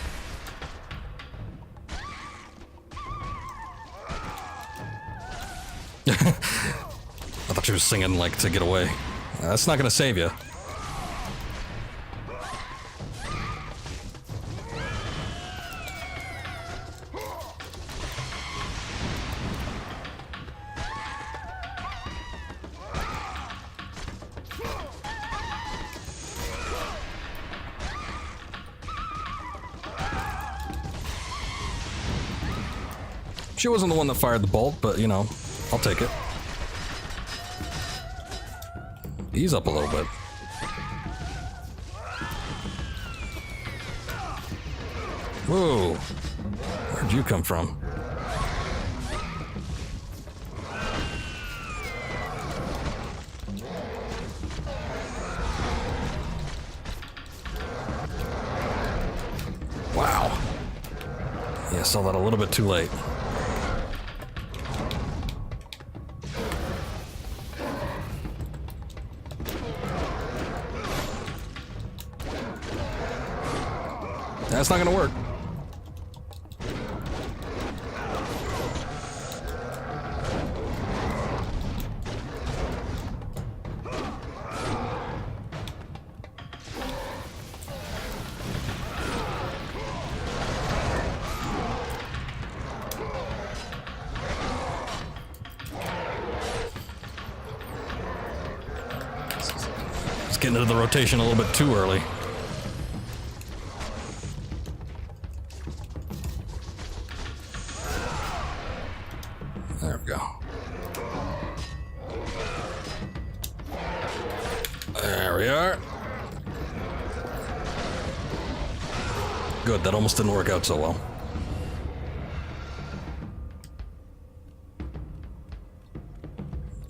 I thought she was singing, like, to get away. That's not gonna save you. She wasn't the one that fired the bolt, but, you know, I'll take it. Ease up a little bit. Whoa. Where'd you come from? Wow. Yeah, I saw that a little bit too late. That's not gonna work. It's getting into the rotation a little bit too early. There we go. There we are. Good, that almost didn't work out so well.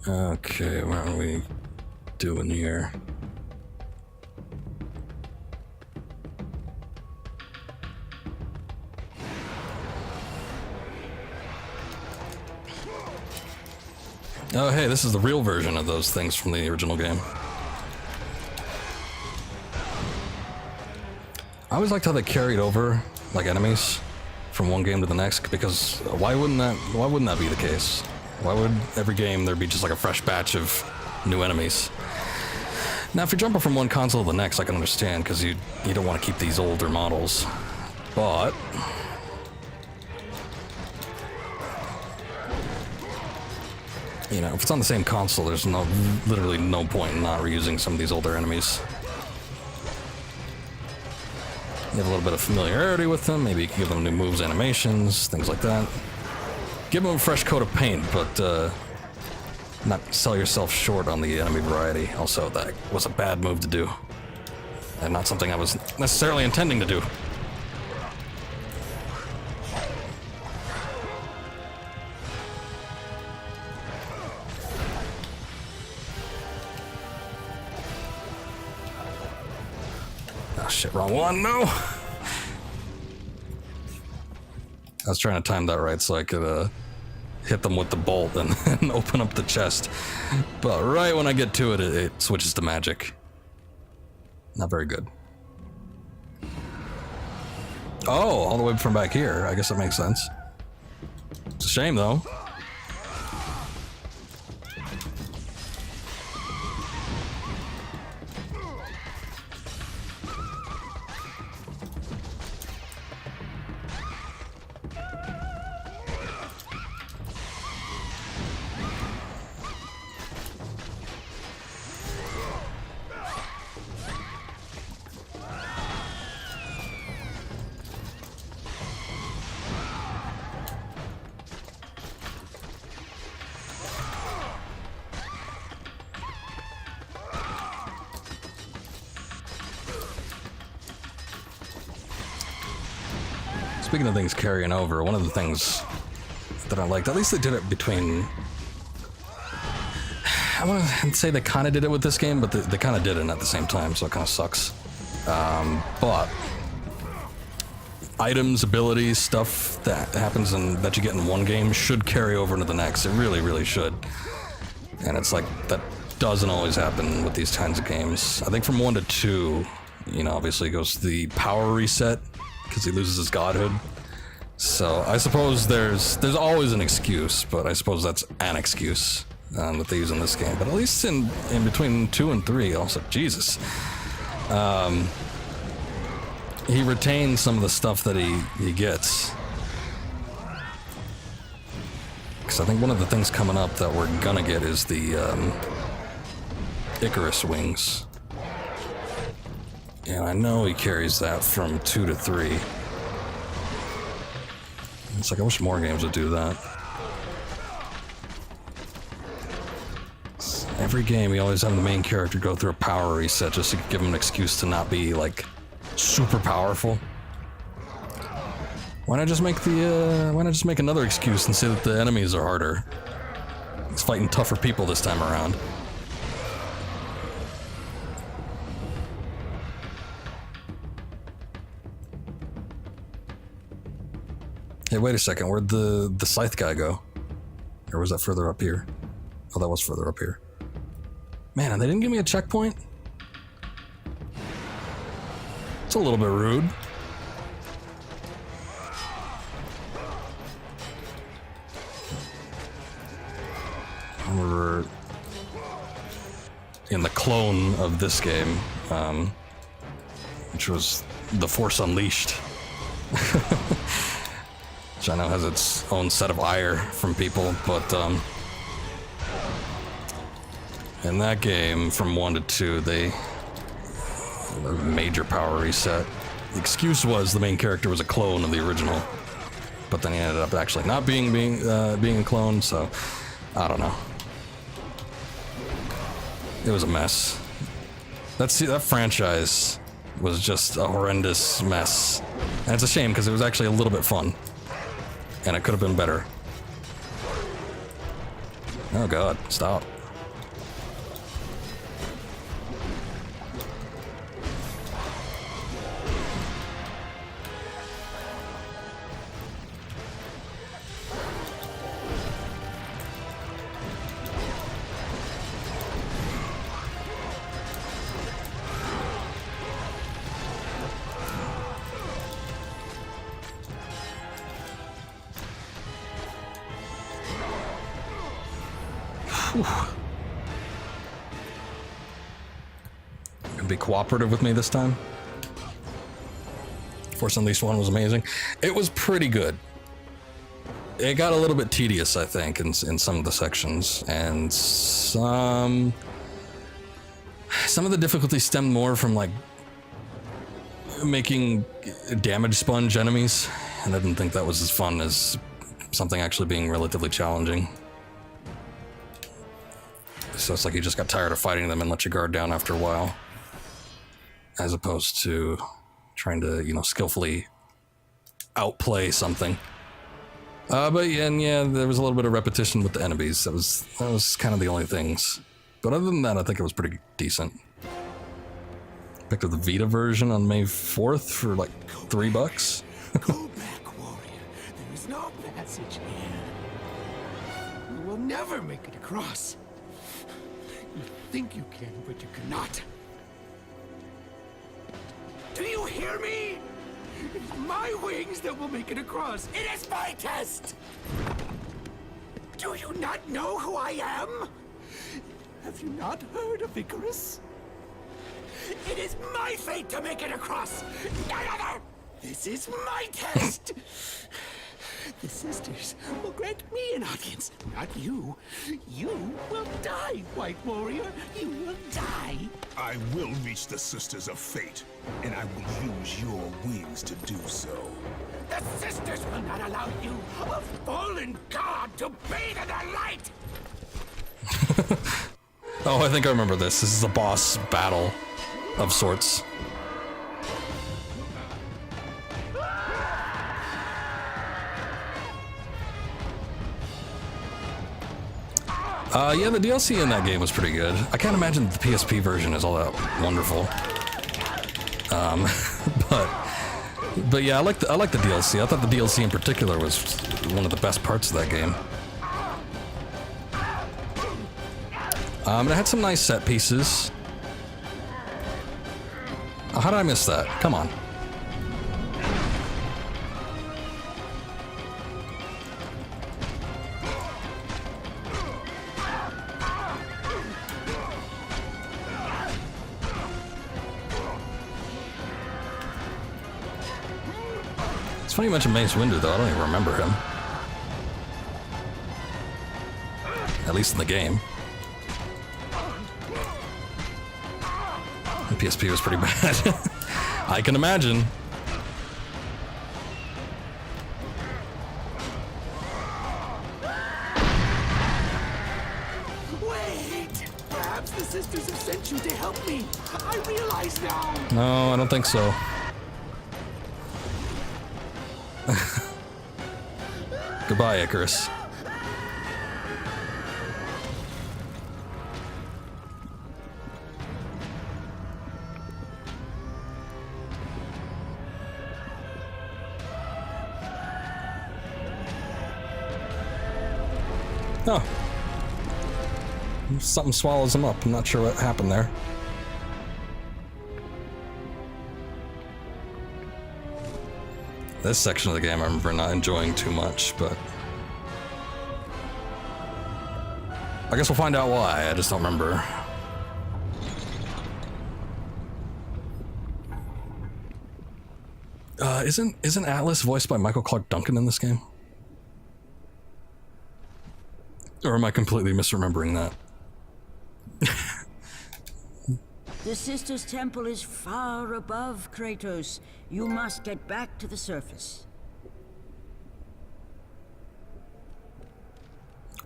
Okay, what are we doing here? Oh, hey, this is the real version of those things from the original game. I always liked how they carried over, like, enemies from one game to the next, because why wouldn't that be the case? Why would every game there be just like a fresh batch of new enemies? Now, if you're jumping from one console to the next, I can understand, because you don't want to keep these older models. But you know, if it's on the same console, there's literally no point in not reusing some of these older enemies. You have a little bit of familiarity with them, maybe you can give them new moves, animations, things like that. Give them a fresh coat of paint, but not sell yourself short on the enemy variety. Also, that was a bad move to do, and not something I was necessarily intending to do. Oh shit, wrong one, no! I was trying to time that right so I could hit them with the bolt and, and open up the chest. But right when I get to it, it switches to magic. Not very good. Oh, all the way from back here. I guess that makes sense. It's a shame, though. Speaking of things carrying over, one of the things that I liked, at least they did it between... I want to say they kind of did it with this game, but they kind of did it at the same time, so it kind of sucks. But items, abilities, stuff that happens and that you get in one game should carry over into the next. It really, really should. And it's like, that doesn't always happen with these kinds of games. I think from 1 to 2, you know, obviously goes the power reset, because he loses his godhood. So I suppose there's always an excuse, but I suppose that's an excuse that they use in this game. But at least in between 2 and 3, also, Jesus. He retains some of the stuff that he gets. Because I think one of the things coming up that we're gonna get is the Icarus wings. And I know he carries that from 2 to 3. It's like, I wish more games would do that. Every game, we always have the main character go through a power reset just to give him an excuse to not be, like, super powerful. Why not just make another excuse and say that the enemies are harder? He's fighting tougher people this time around. Hey, wait a second, where'd the scythe guy go? Or was that further up here? Oh, that was further up here. Man, and they didn't give me a checkpoint? It's a little bit rude. I remember in the clone of this game, which was The Force Unleashed. Which I know has its own set of ire from people, but in that game, from 1 to 2, they a major power reset. The excuse was the main character was a clone of the original, but then he ended up actually not being a clone. So I don't know. It was a mess. That franchise was just a horrendous mess, and it's a shame because it was actually a little bit fun. And it could have been better. Oh god, stop. And be cooperative with me this time. Force Unleashed 1 was amazing. It was pretty good. It got a little bit tedious, I think, in some of the sections, and some of the difficulty stemmed more from like making damage sponge enemies, and I didn't think that was as fun as something actually being relatively challenging. So it's like you just got tired of fighting them and let your guard down after a while, as opposed to trying to, you know, skillfully outplay something. But yeah, there was a little bit of repetition with the enemies. That was kind of the only things. But other than that, I think it was pretty decent. Picked up the Vita version on May 4th for like $3. Go back, warrior. There is no passage here. You will never make it across. You think you can, but you cannot. Do you hear me? It is my wings that will make it across. It is my test! Do you not know who I am? Have you not heard of Icarus? It is my fate to make it across! None other! This is my test! The sisters will grant me an audience, not you. You will die, White Warrior. You will die. I will reach the Sisters of Fate, and I will use your wings to do so. The sisters will not allow you, a fallen god, to bathe in their light! Oh, I think I remember this. This is a boss battle of sorts. Yeah, the DLC in that game was pretty good. I can't imagine the PSP version is all that wonderful. But yeah, I like the DLC. I thought the DLC in particular was one of the best parts of that game. And it had some nice set pieces. Oh, how did I miss that? Come on. It's funny you mentioned Mace Windu, though. I don't even remember him. At least in the game. The PSP was pretty bad. I can imagine. Wait! Perhaps the sisters have sent you to help me. I realize now. No, I don't think so. Goodbye, Icarus. Oh. Something swallows him up. I'm not sure what happened there. This section of the game I remember not enjoying too much, but I guess we'll find out why. I just don't remember. Isn't Atlas voiced by Michael Clark Duncan in this game? Or am I completely misremembering that? The Sisters' Temple is far above Kratos. You must get back to the surface.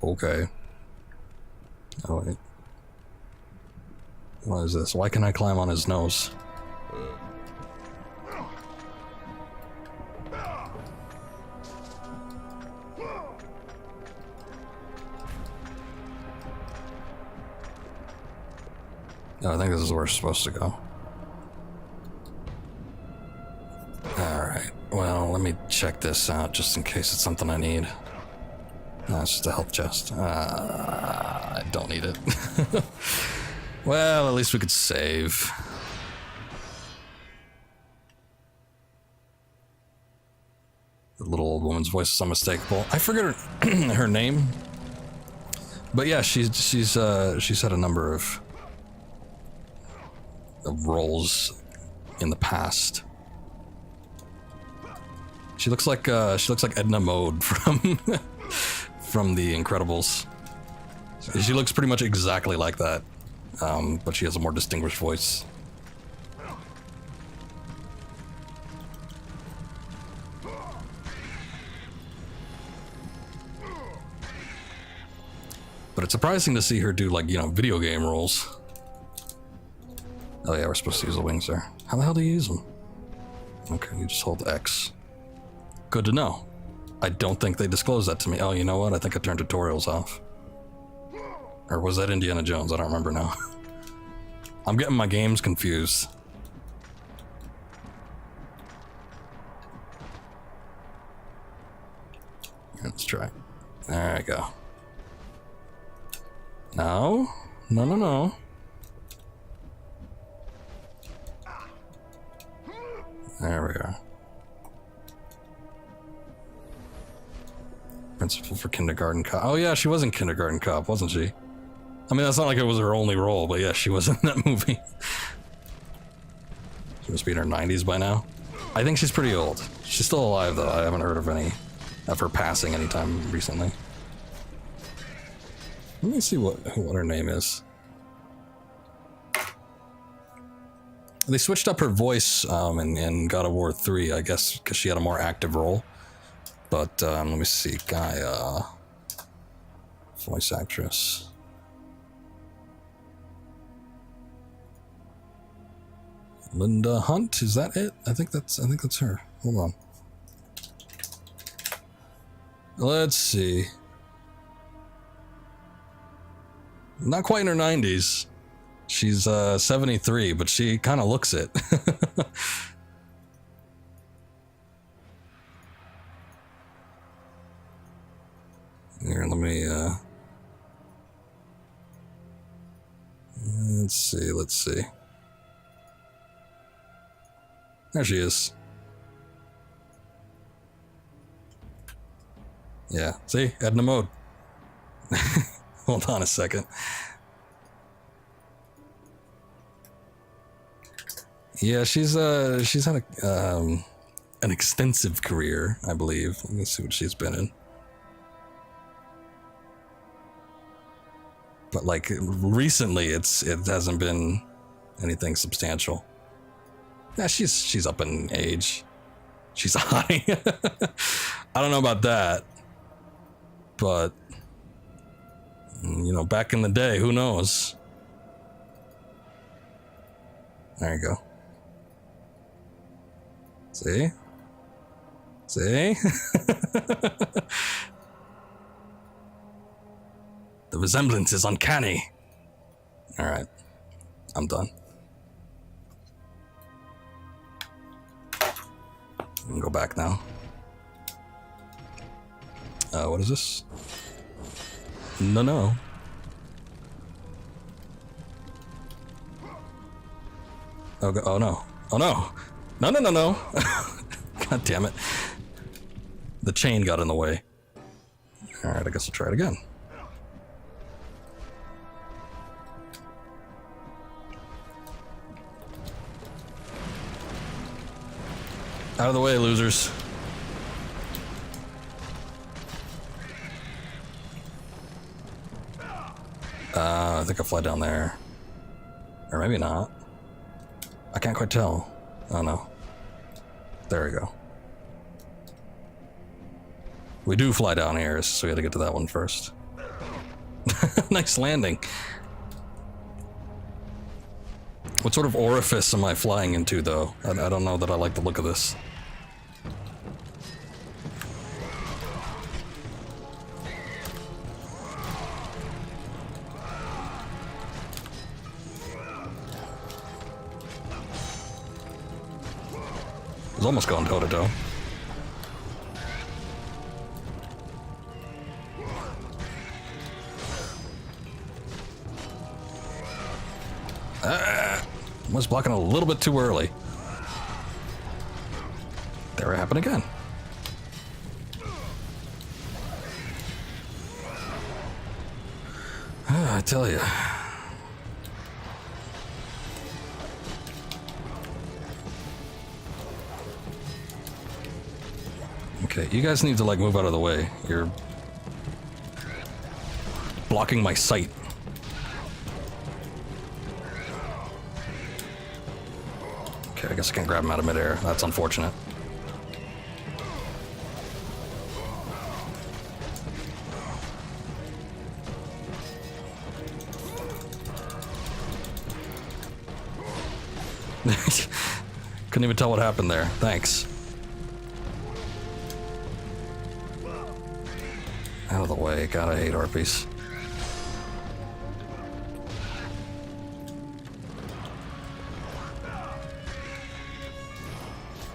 Okay. Oh, wait. What is this? Why can I climb on his nose? No, I think this is where we're supposed to go. Alright, well, let me check this out just in case it's something I need. No, it's just a health chest. I don't need it. Well, at least we could save. The little old woman's voice is unmistakable. I forget her, her name. But yeah, she's had a number of roles in the past. She looks like Edna Mode from from The Incredibles. She looks pretty much exactly like that, but she has a more distinguished voice. But it's surprising to see her do, like, you know, video game roles. Oh yeah, we're supposed to use the wings there. How the hell do you use them? Okay, you just hold X. Good to know. I don't think they disclosed that to me. Oh, you know what? I think I turned tutorials off. Or was that Indiana Jones? I don't remember now. I'm getting my games confused. Let's try. There we go. No. No, no, no. There we are. Principal for Kindergarten Cop. Oh yeah, she was in Kindergarten Cop, wasn't she? I mean, that's not like it was her only role, but yeah, she was in that movie. She must be in her 90s by now. I think she's pretty old. She's still alive, though. I haven't heard of any of her passing anytime recently. Let me see what her name is. They switched up her voice in God of War 3, I guess, because she had a more active role. But let me see, Gaia, voice actress. Linda Hunt, is that it? I think that's her. Hold on. Let's see. Not quite in her 90s. She's 73, but she kind of looks it. Here, let me let's see. There she is. Yeah, see? Edna Mode. Hold on a second. Yeah, she's had an extensive career, I believe. Let me see what she's been in. But like recently, it hasn't been anything substantial. Yeah, she's up in age. She's high. I don't know about that, but you know, back in the day, who knows? There you go. See? See? The resemblance is uncanny. All right, I'm done. I can go back now. What is this? No. Oh no. Oh no. No. God damn it. The chain got in the way. All right, I guess I'll try it again. Out of the way, losers. I think I'll fly down there. Or maybe not. I can't quite tell. Oh no. There we go. We do fly down here, so we had to get to that one first. Nice landing. What sort of orifice am I flying into, though? I don't know that I like the look of this. It's almost going toe-to-toe. Was blocking a little bit too early. There it happened again. I tell you. Okay, you guys need to like move out of the way. You're blocking my sight. Okay, I guess I can't grab him out of midair. That's unfortunate. Couldn't even tell what happened there. Thanks. Out of the way. God, I hate harpies.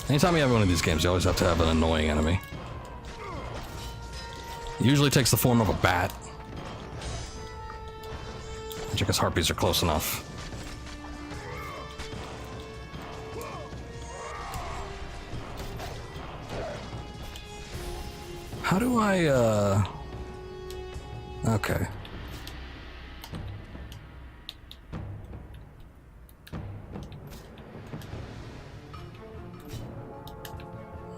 Anytime you have one of these games, you always have to have an annoying enemy. It usually takes the form of a bat. Which I guess harpies are close enough. How do I, okay.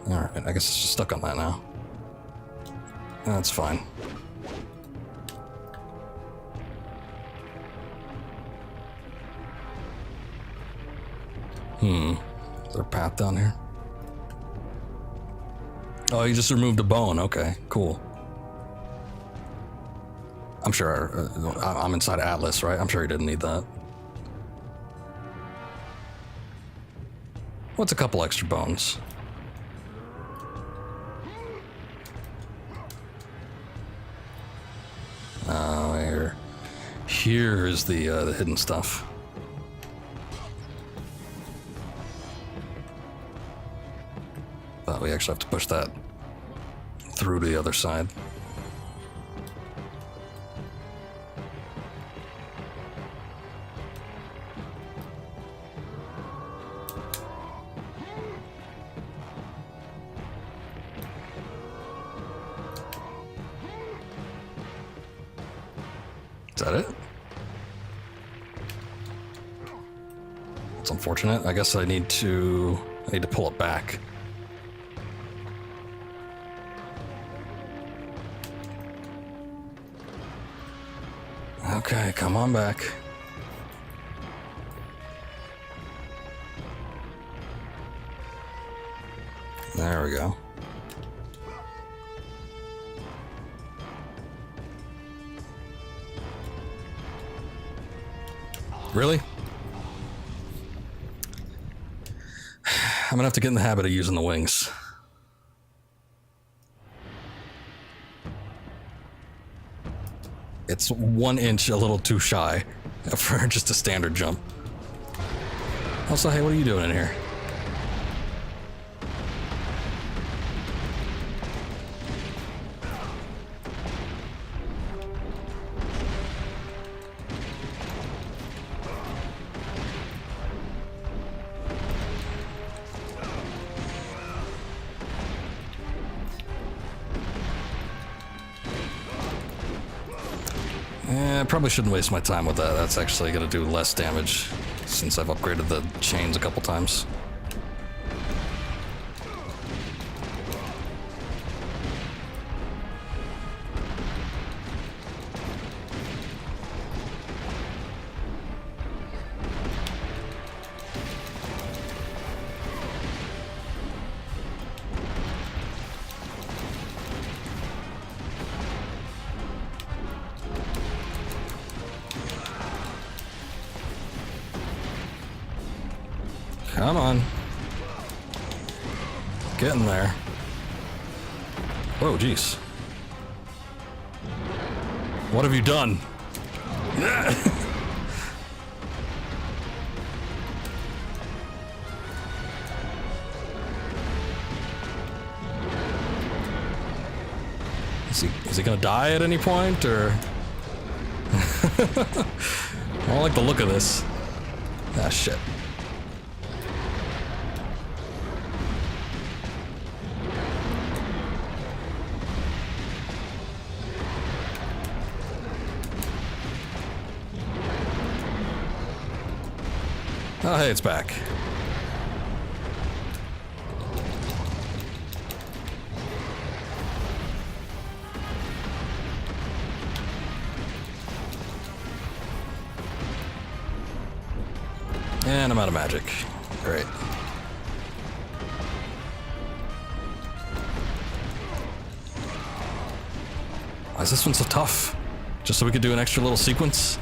Alright, I guess it's just stuck on that now. That's fine. Is there a path down here? Oh, you just removed a bone. Okay, cool. I'm sure I'm inside Atlas, right? I'm sure he didn't need that. What's a couple extra bones? Oh, here is the hidden stuff. But we actually have to push that through to the other side. Is that it? It's unfortunate. I guess I need to pull it back. Okay, come on back. There we go. Really? I'm gonna have to get in the habit of using the wings. It's 1 inch a little too shy for just a standard jump. Also, hey, what are you doing in here? I probably shouldn't waste my time with that. That's actually going to do less damage since I've upgraded the chains a couple times. Come on. Getting there. Whoa, jeez. What have you done? Is he gonna die at any point, or? I don't like the look of this. Ah, shit. Oh, hey, it's back. And I'm out of magic. Great. Why is this one so tough? Just so we could do an extra little sequence?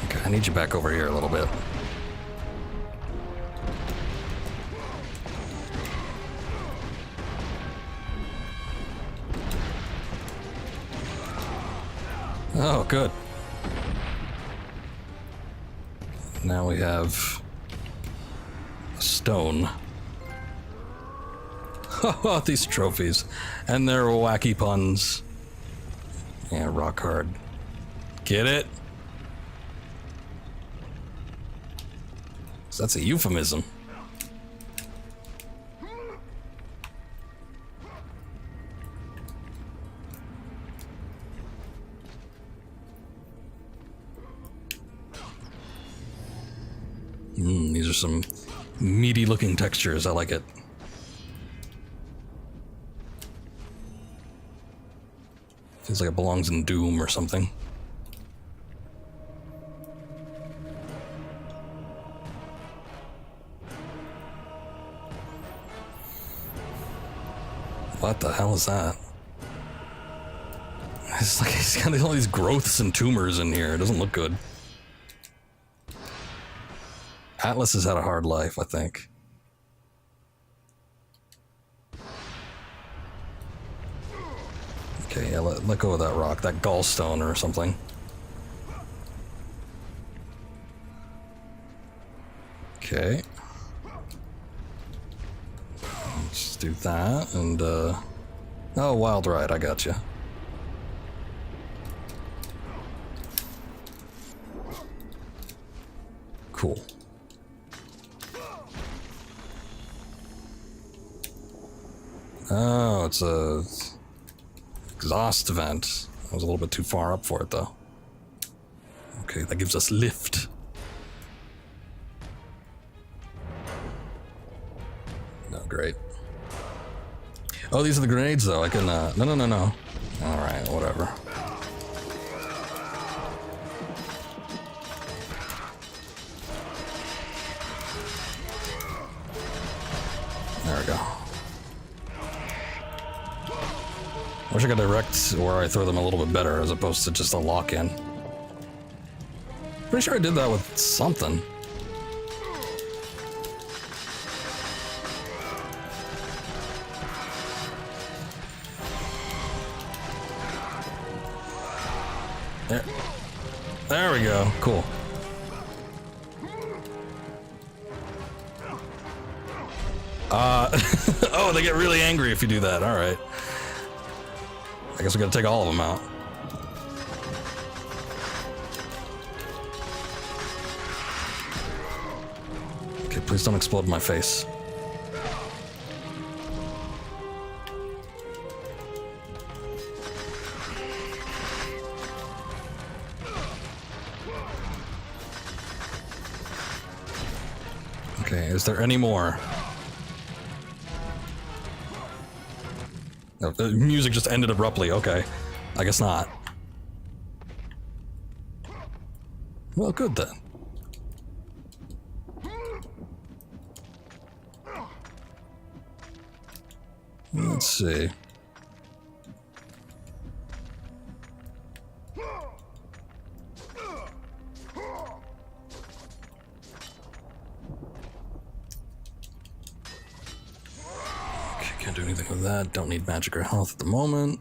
Okay, I need you back over here a little bit. Oh, good. Now we have a stone. Oh, these trophies. And their wacky puns. Yeah, rock hard. Get it? So that's a euphemism. These are some meaty looking textures. I like it. Feels like it belongs in Doom or something. What the hell is that? It's like he's got all these growths and tumors in here. It doesn't look good. Atlas has had a hard life, I think. Okay, yeah, let go of that rock, that gallstone or something. Okay. Let's do that, and, oh, Wild Ride, I got you. Cool. Oh, it's a exhaust vent. I was a little bit too far up for it, though. Okay, that gives us lift. No, great. Oh, these are the grenades, though. I can, no. All right, whatever. There we go. I wish I could direct where I throw them a little bit better as opposed to just a lock-in. Pretty sure I did that with something. There we go. Cool. Oh, they get really angry if you do that. All right. I guess we gotta take all of them out. Okay, please don't explode in my face. Okay, is there any more? No, the music just ended abruptly. Okay, I guess not. Well, good then. Let's see. Can't do anything with that. Don't need magic or health at the moment.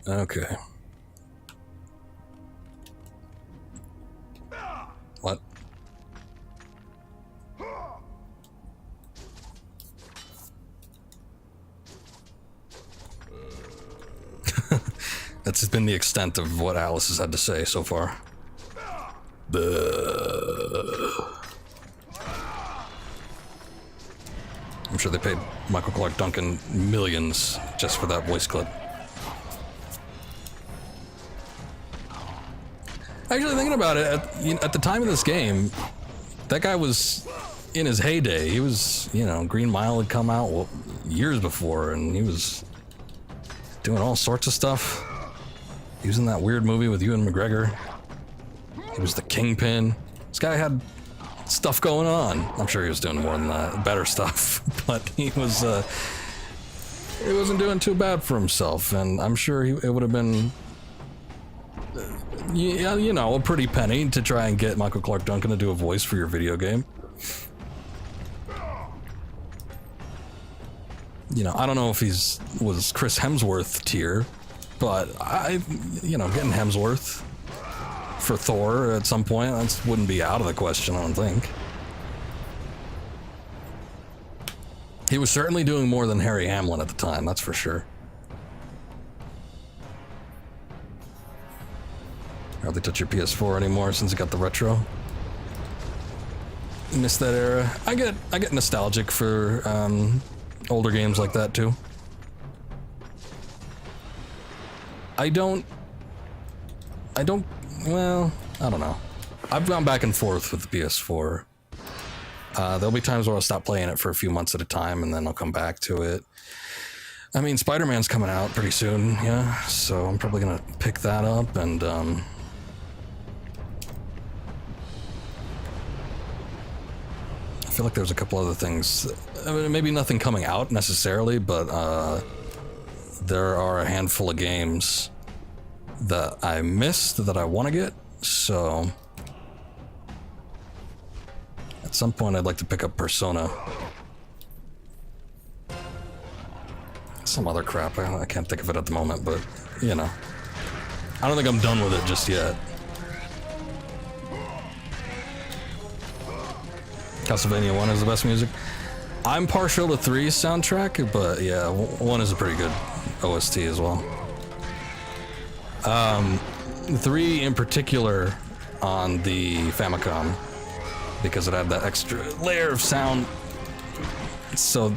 Okay. That's been the extent of what Alice has had to say so far. I'm sure they paid Michael Clark Duncan millions just for that voice clip. Actually, thinking about it, at the time of this game, that guy was in his heyday. He was, you know, Green Mile had come out years before, and he was doing all sorts of stuff. He was in that weird movie with Ewan McGregor. He was the Kingpin. This guy had stuff going on. I'm sure he was doing more than that, better stuff, but he wasn't doing too bad for himself, and I'm sure it would have been, you know, a pretty penny to try and get Michael Clark Duncan to do a voice for your video game. You know, I don't know if was Chris Hemsworth tier, but you know, getting Hemsworth for Thor at some point, that wouldn't be out of the question, I don't think. He was certainly doing more than Harry Hamlin at the time, that's for sure. Hardly touch your PS4 anymore since it got the retro. Miss that era. I get nostalgic for older games like that too. I don't, well, I don't know. I've gone back and forth with the PS4. There'll be times where I'll stop playing it for a few months at a time and then I'll come back to it. I mean, Spider-Man's coming out pretty soon, yeah, so I'm probably gonna pick that up, and I feel like there's a couple other things. I mean, maybe nothing coming out necessarily, but there are a handful of games that I missed that I want to get, so at some point I'd like to pick up Persona. Some other crap, I can't think of it at the moment, but you know, I don't think I'm done with it just yet. Castlevania 1 is the best music. I'm partial to 3's soundtrack, but yeah, 1 is a pretty good OST as well. 3 in particular on the Famicom, because it had that extra layer of sound, so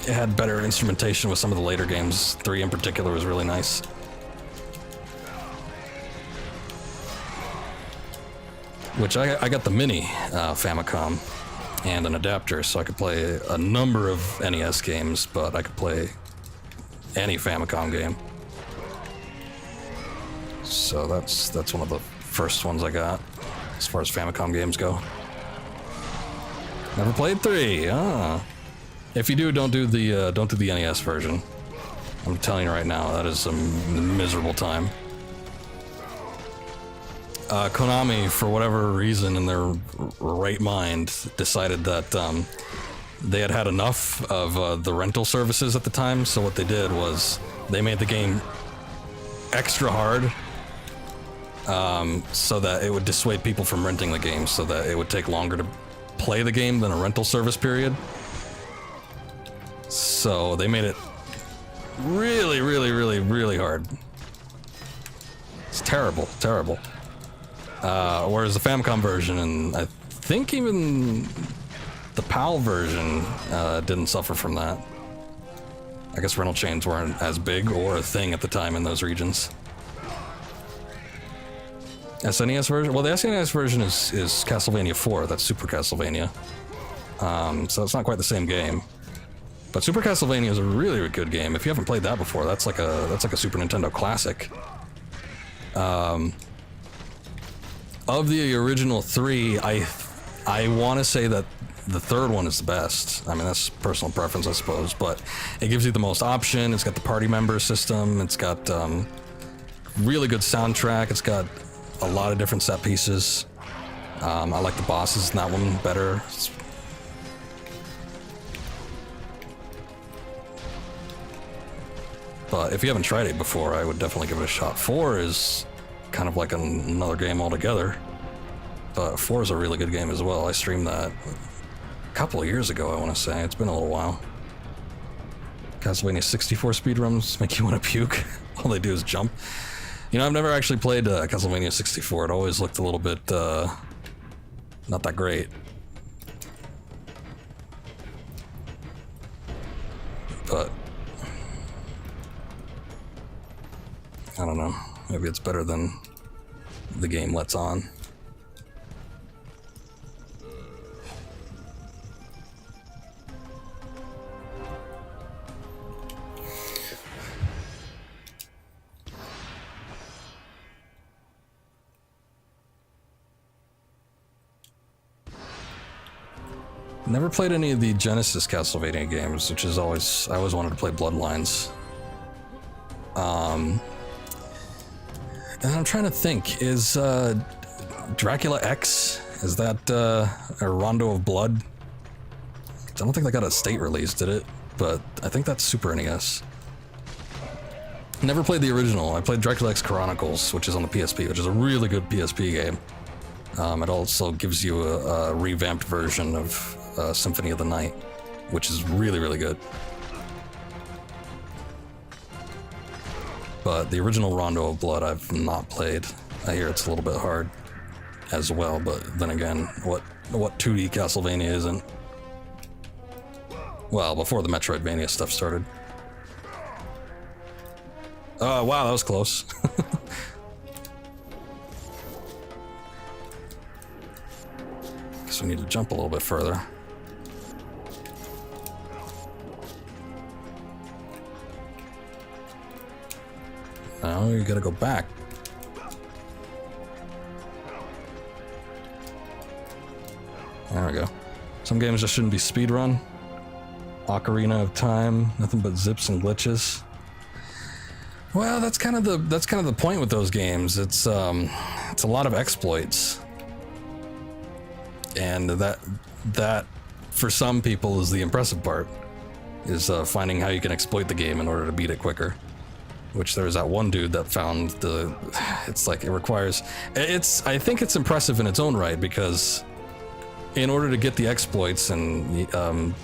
it had better instrumentation with some of the later games. 3 in particular was really nice. Which I got the mini Famicom and an adapter, so I could play a number of NES games, but I could play any Famicom game. So that's one of the first ones I got as far as Famicom games go. Never played 3. If you do, don't do the NES version. I'm telling you right now, that is a miserable time. Konami, for whatever reason, in their right mind, decided that they had had enough of the rental services at the time. So what they did was they made the game extra hard, so that it would dissuade people from renting the game, so that it would take longer to play the game than a rental service period. So they made it really, really, really, really hard. It's terrible, terrible. Whereas the Famicom version, and I think even the PAL version, didn't suffer from that. I guess rental chains weren't as big or a thing at the time in those regions. SNES version? Well, the SNES version is Castlevania 4. That's Super Castlevania. So it's not quite the same game. But Super Castlevania is a really, really good game. If you haven't played that before, that's like a Super Nintendo classic. Of the original 3, I want to say that the third one is the best. I mean, that's personal preference, I suppose, but it gives you the most option. It's got the party member system. It's got really good soundtrack. It's got a lot of different set pieces. I like the bosses in that one better. But if you haven't tried it before, I would definitely give it a shot. 4 is kind of like another game altogether, but 4 is a really good game as well. I streamed that a couple of years ago, I want to say. It's been a little while. Castlevania 64 speedruns make you want to puke. All they do is jump. You know, I've never actually played Castlevania 64. It always looked a little bit not that great. But I don't know. Maybe it's better than the game lets on. Never played any of the Genesis Castlevania games, which is always, I always wanted to play Bloodlines. And I'm trying to think, is Dracula X, is that a Rondo of Blood? I don't think that got a state release, did it? But I think that's Super NES. Never played the original. I played Dracula X Chronicles, which is on the PSP, which is a really good PSP game. It also gives you a revamped version of Symphony of the Night, which is really, really good. But the original Rondo of Blood I've not played. I hear it's a little bit hard as well, but then again, what 2D Castlevania isn't? Well, before the Metroidvania stuff started. Oh, wow, that was close. Guess we need to jump a little bit further. Now you gotta go back. There we go. Some games just shouldn't be speedrun. Ocarina of Time, nothing but zips and glitches. Well, that's kind of the point with those games. It's a lot of exploits, and that for some people is the impressive part. Is finding how you can exploit the game in order to beat it quicker. Which there's that one dude that found it's like it requires. I think it's impressive in its own right because in order to get the exploits and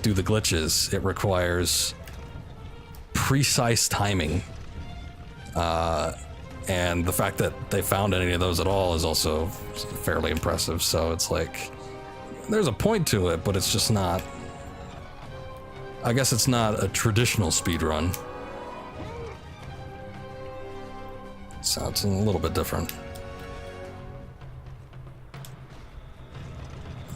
do the glitches, it requires precise timing. And the fact that they found any of those at all is also fairly impressive. So it's like, there's a point to it, but it's just not, I guess it's not a traditional speedrun. So it's a little bit different.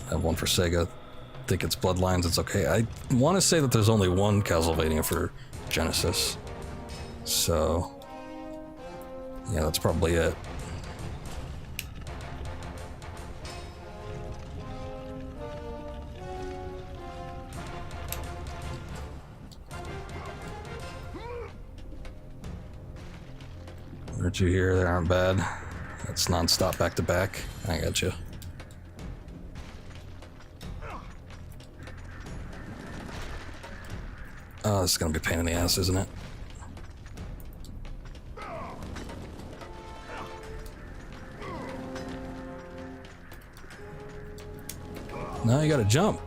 I have one for Sega. I think it's Bloodlines, it's okay. I want to say that there's only one Castlevania for Genesis. So yeah, that's probably it. What you hear, they aren't bad. That's non-stop back to back. I got you. Oh, this is gonna be a pain in the ass, isn't it? No, you gotta jump.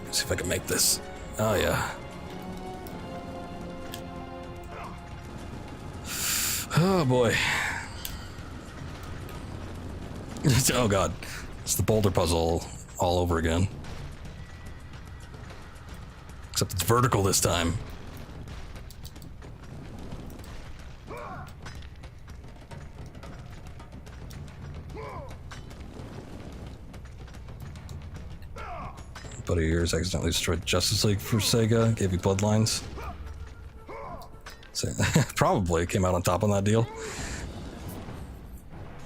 See if I can make this. Oh yeah. Oh boy. Oh god. It's the boulder puzzle all over again. Except it's vertical this time. Buddy of yours accidentally destroyed Justice League for Sega, gave you Bloodlines. So, probably came out on top on that deal.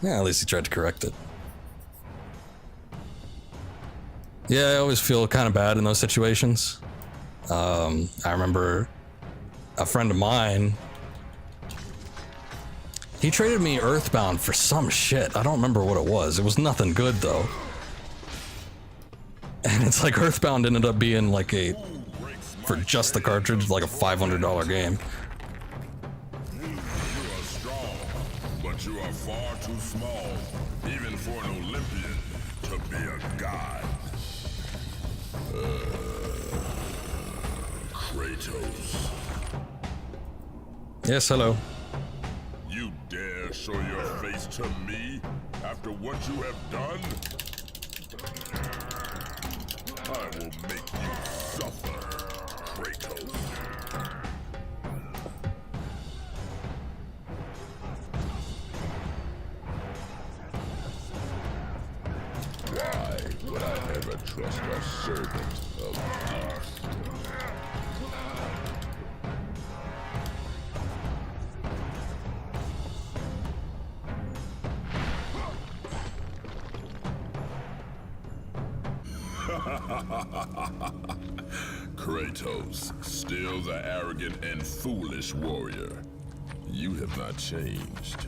Yeah, at least he tried to correct it. Yeah, I always feel kind of bad in those situations. I remember a friend of mine, he traded me Earthbound for some shit. I don't remember what it was. It was nothing good though. And it's like Earthbound ended up being like for just the cartridge, like a $500 game. You are strong, but you are far too small, even for an Olympian, to be a god. Kratos. Yes, hello. You dare show your face to me after what you have done? I will make you suffer, Kratos. Why would I ever trust a servant of Zeus? Kratos, still the arrogant and foolish warrior. You have not changed.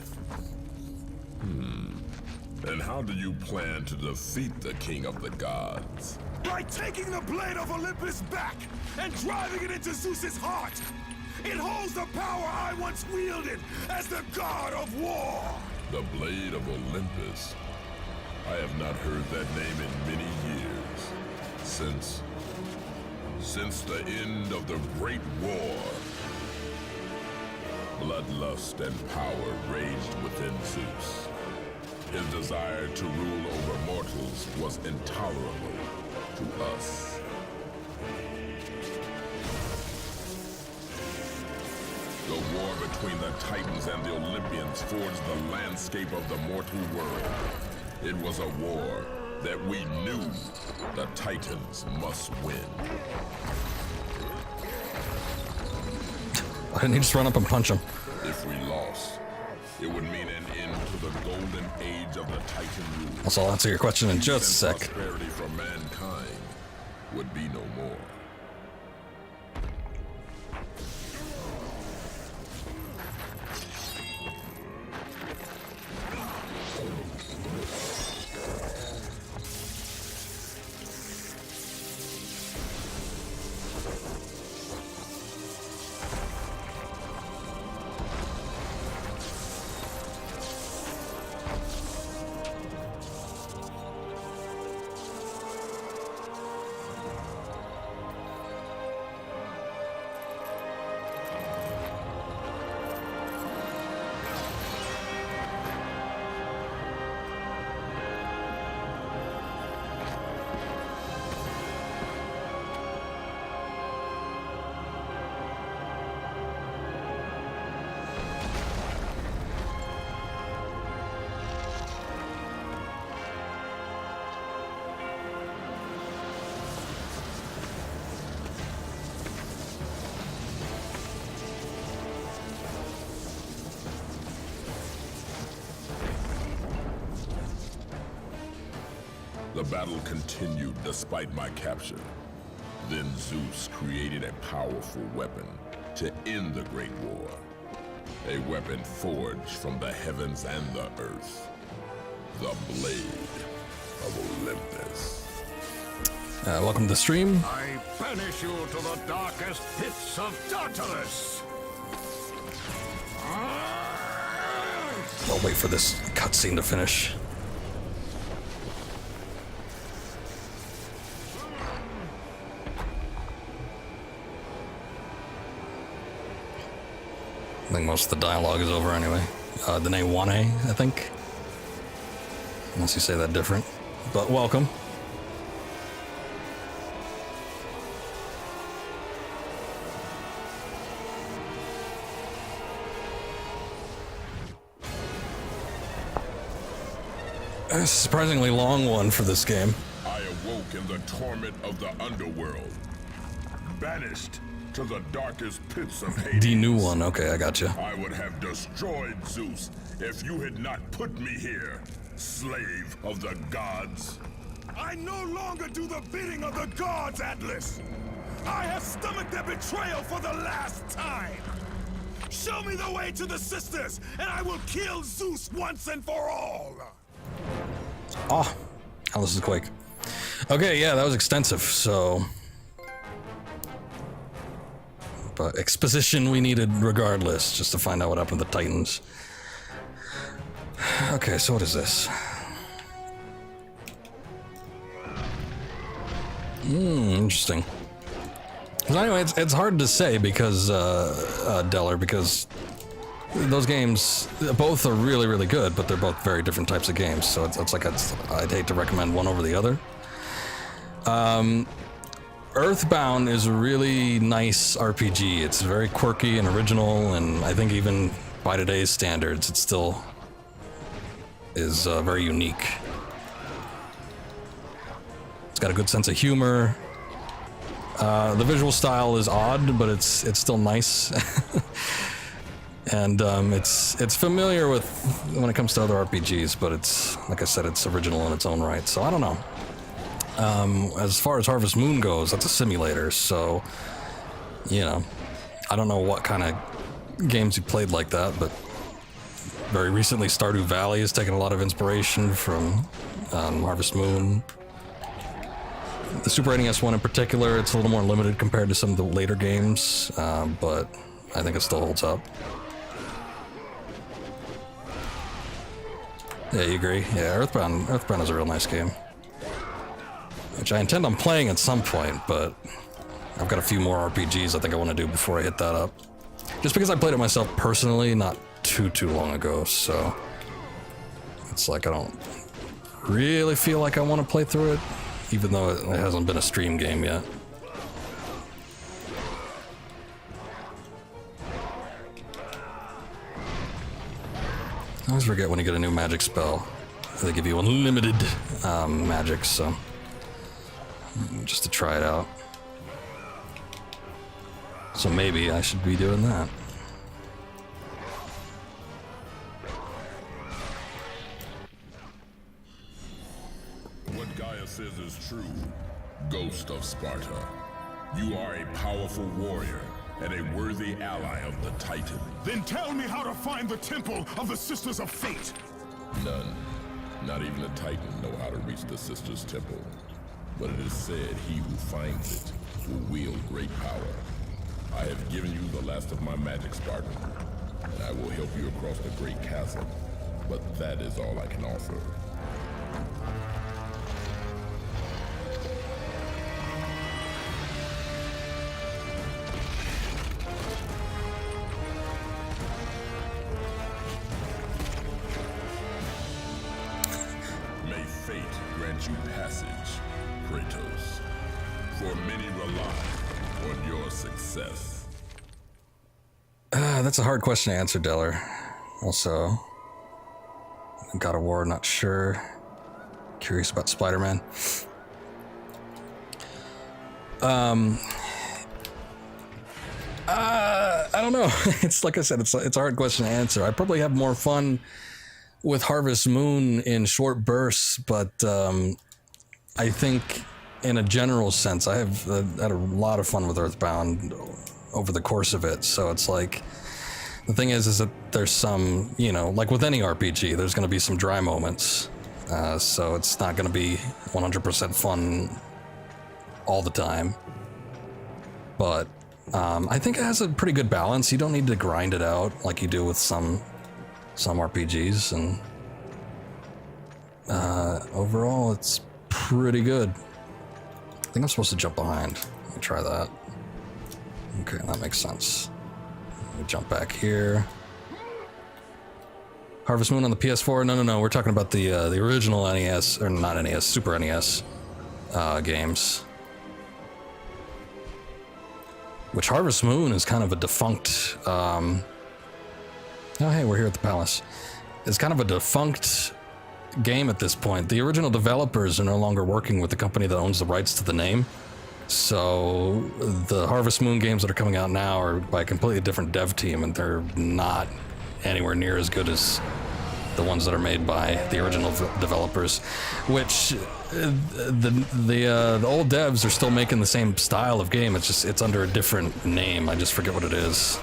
And how do you plan to defeat the King of the Gods? By taking the blade of Olympus back and driving it into Zeus's heart. It holds the power I once wielded as the god of war. The Blade of Olympus. I have not heard that name in many years. Since the end of the Great War. Bloodlust and power raged within Zeus. His desire to rule over mortals was intolerable to us. The war between the Titans and the Olympians forged the landscape of the mortal world. It was a war that we knew the Titans must win. Why didn't he just run up and punch him? If we lost, it would mean an end to the golden age of the Titan rule. I'll answer your question in just a sec. Prosperity for mankind would be no more. The battle continued despite my capture. Then Zeus created a powerful weapon to end the Great War. A weapon forged from the heavens and the earth. The Blade of Olympus. Welcome to the stream. I banish you to the darkest pits of Tartarus! I'll wait for this cutscene to finish. I think most of the dialogue is over anyway. The name Wane, I think. Unless you say that different. But welcome. A surprisingly long one for this game. I awoke in the torment of the underworld. Banished to the darkest pits of Hades. The new one, okay, I got you. I would have destroyed Zeus if you had not put me here, slave of the gods. I no longer do the bidding of the gods, Atlas. I have stomached their betrayal for the last time. Show me the way to the sisters, and I will kill Zeus once and for all. Oh, this is quick. Okay, yeah, that was extensive, so... But exposition we needed regardless, just to find out what happened to the Titans. Okay, so what is this? Interesting. So anyway, it's hard to say because, Deller, because those games, both are really, really good, but they're both very different types of games, so it's like I'd hate to recommend one over the other. Earthbound is a really nice RPG. It's very quirky and original, and I think even by today's standards, it still is very unique. It's got a good sense of humor. The visual style is odd, but it's still nice. And it's familiar with when it comes to other RPGs, but it's, like I said, it's original in its own right. So I don't know. As far as Harvest Moon goes, that's a simulator, so you know, I don't know what kind of games you played like that, but very recently Stardew Valley has taken a lot of inspiration from Harvest Moon. The Super NES one in particular, it's a little more limited compared to some of the later games, but I think it still holds up. Yeah, you agree? Yeah, Earthbound is a real nice game, which I intend on playing at some point, but I've got a few more RPGs I think I want to do before I hit that up. Just because I played it myself personally not too long ago, so it's like I don't really feel like I want to play through it, even though it hasn't been a stream game yet. I always forget when you get a new magic spell. They give you unlimited magic, so just to try it out. So maybe I should be doing that. What Gaia says is true, Ghost of Sparta. You are a powerful warrior and a worthy ally of the Titan. Then tell me how to find the Temple of the Sisters of Fate. None, not even the Titan, know how to reach the Sisters' Temple. But it is said he who finds it will wield great power. I have given you the last of my magic, Spartan, and I will help you across the great chasm. But that is all I can offer. May fate grant you passage, Kratos. For many rely on your success. That's a hard question to answer, Deller. Also, God of War, not sure. Curious about Spider-Man. I don't know. It's like I said, it's a hard question to answer. I probably have more fun with Harvest Moon in short bursts, but I think in a general sense, I have had a lot of fun with Earthbound over the course of it. So it's like, the thing is that there's some, you know, like with any RPG, there's going to be some dry moments. So it's not going to be 100% fun all the time. But I think it has a pretty good balance. You don't need to grind it out like you do with some RPGs, and overall it's pretty good. I think I'm supposed to jump behind. Let me try that. Okay, that makes sense. Let me jump back here. Harvest Moon on the PS4? No. We're talking about the original NES, or not NES, Super NES games. Which Harvest Moon is kind of a defunct. Oh, hey, we're here at the palace. It's kind of a defunct game at this point. The original developers are no longer working with the company that owns the rights to the name. So the Harvest Moon games that are coming out now are by a completely different dev team, and they're not anywhere near as good as the ones that are made by the original developers. Which the old devs are still making the same style of game. It's just it's under a different name. I just forget what it is.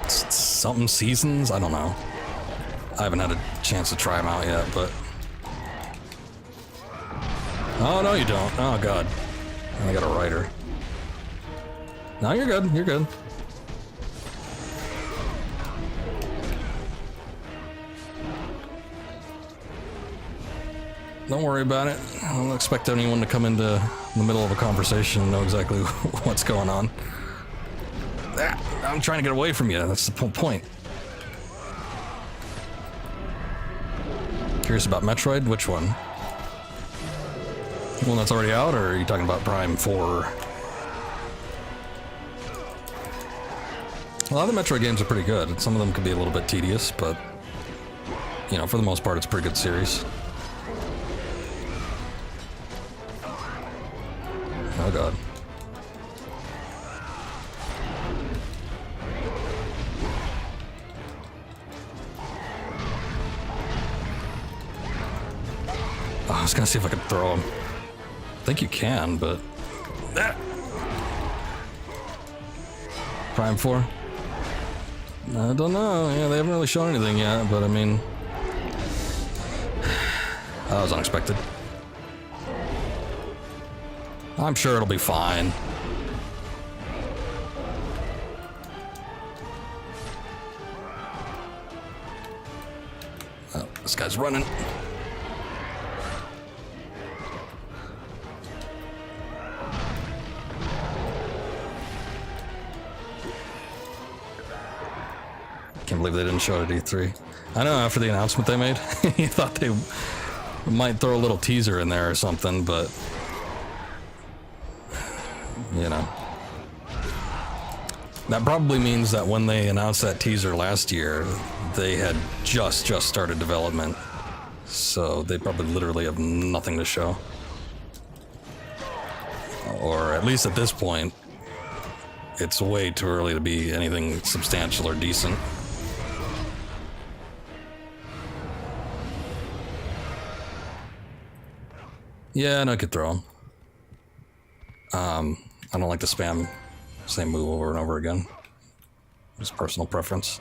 Something Seasons? I don't know. I haven't had a chance to try them out yet, but... Oh, no, you don't. Oh, God. I got a writer. No, you're good. You're good. Don't worry about it. I don't expect anyone to come into the middle of a conversation and know exactly what's going on. I'm trying to get away from you. That's the whole point. Curious about Metroid? Which one? The one that's already out, or are you talking about Prime 4? A lot of the Metroid games are pretty good. Some of them can be a little bit tedious, but, you know, for the most part, it's a pretty good series. Oh god. Oh, I was gonna see if I could throw him. I think you can, but... Prime 4? I don't know. Yeah, they haven't really shown anything yet, but I mean... That was unexpected. I'm sure it'll be fine. Oh, this guy's running. Can't believe they didn't show it at E3. I know after the announcement they made, you thought they might throw a little teaser in there or something, but... You know. That probably means that when they announced that teaser last year, they had just started development. So they probably literally have nothing to show. Or at least at this point, it's way too early to be anything substantial or decent. Yeah, no, I could throw him. I don't like to spam same move over and over again. Just personal preference.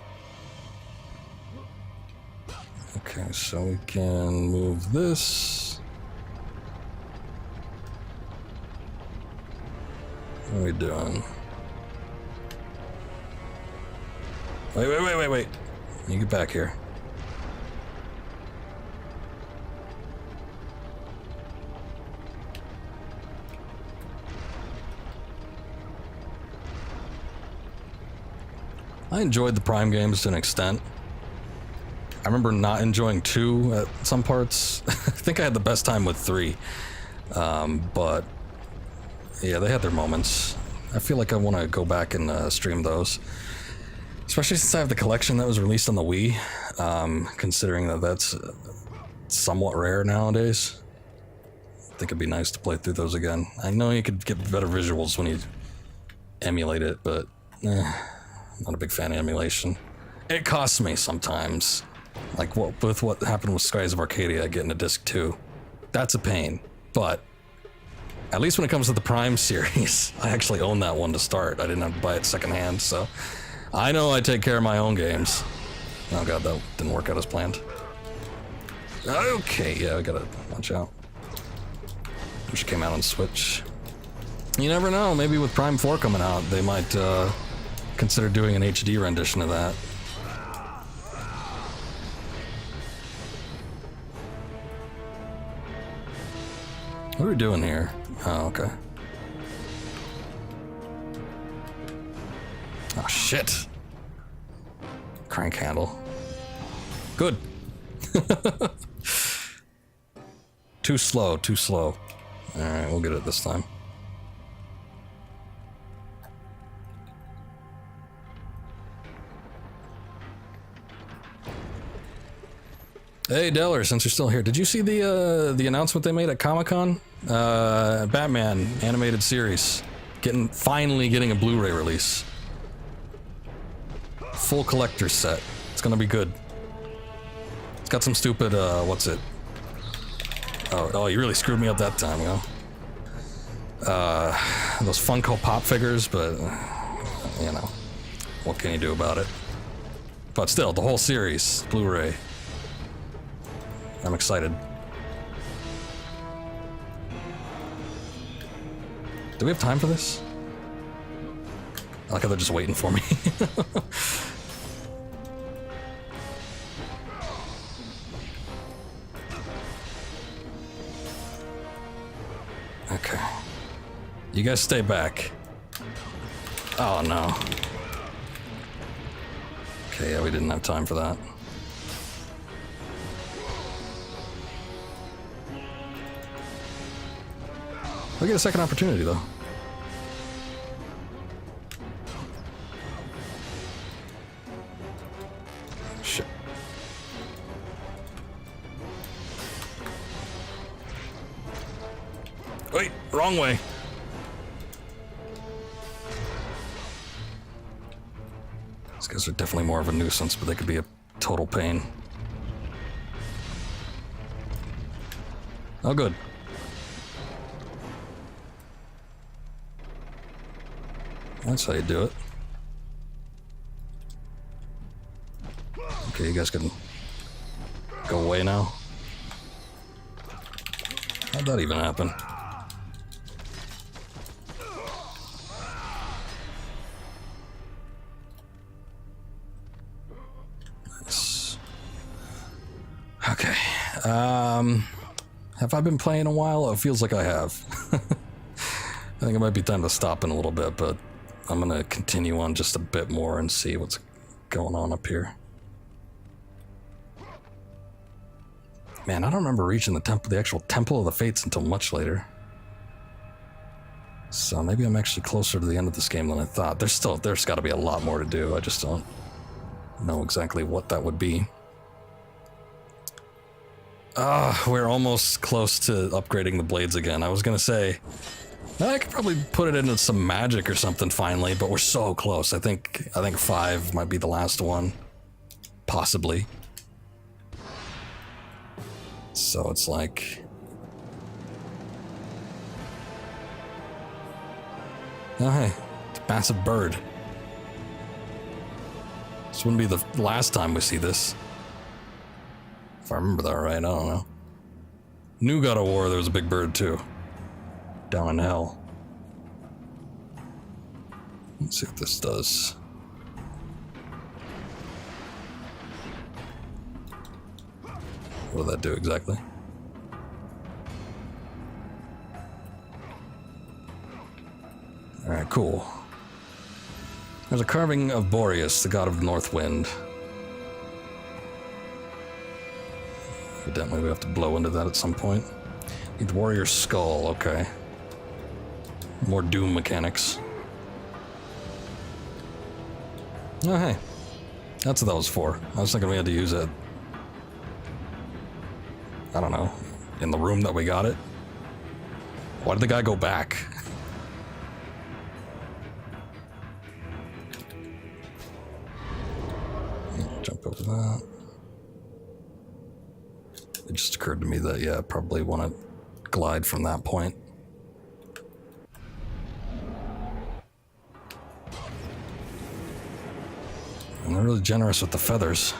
Okay, so we can move this. What are we doing? Wait. You get back here. I enjoyed the Prime games to an extent. I remember not enjoying 2 at some parts. I think I had the best time with 3. But yeah, they had their moments. I feel like I want to go back and stream those. Especially since I have the collection that was released on the Wii. Considering that that's somewhat rare nowadays. I think it'd be nice to play through those again. I know you could get better visuals when you emulate it, but... Not a big fan of emulation. It costs me sometimes. Like with what happened with Skies of Arcadia getting a disc 2. That's a pain. But at least when it comes to the Prime series, I actually own that one to start. I didn't have to buy it secondhand, so I know I take care of my own games. Oh god, that didn't work out as planned. Okay, yeah, I gotta watch out. Wish it came out on Switch. You never know, maybe with Prime 4 coming out, they might consider doing an HD rendition of that. What are we doing here? Oh, okay. Oh, shit. Crank handle. Good. Too slow, too slow. Alright, we'll get it this time. Hey Deller, since you're still here, did you see the announcement they made at Comic-Con? Batman animated series finally getting a Blu-ray release. Full collector's set. It's gonna be good. It's got some stupid what's it? Oh, you really screwed me up that time, you know. Those Funko Pop figures, but you know, what can you do about it? But still, the whole series, Blu-ray. I'm excited. Do we have time for this? I like how they're just waiting for me. Okay. You guys stay back. Oh no. Okay, yeah, we didn't have time for that. We get a second opportunity though. Shit. Wait, wrong way. These guys are definitely more of a nuisance, but they could be a total pain. Oh, good. That's how you do it. Okay, you guys can go away now. How'd that even happen? Nice. Okay. Have I been playing a while? It feels like I have. I think it might be time to stop in a little bit, but I'm gonna continue on just a bit more and see what's going on up here. Man, I don't remember reaching the temple, the actual Temple of the Fates until much later. So maybe I'm actually closer to the end of this game than I thought. There's gotta be a lot more to do. I just don't know exactly what that would be. We're almost close to upgrading the blades again. I was gonna say, I could probably put it into some magic or something finally, but we're so close. I think 5 might be the last one. Possibly. So it's like... Oh hey, it's a massive bird. This wouldn't be the last time we see this. If I remember that right, I don't know. New God of War, there was a big bird too. Down in hell. Let's see what this does. What did that do exactly? Alright, cool. There's a carving of Boreas, the god of the north wind. Evidently we have to blow into that at some point. Need the warrior's skull, okay. More Doom mechanics. Oh hey, that's what that was for. I was thinking we had to use it, I don't know, in the room that we got it. Why did the guy go back? Jump over that. It just occurred to me that, yeah, I probably want to glide from that point. And they're really generous with the feathers.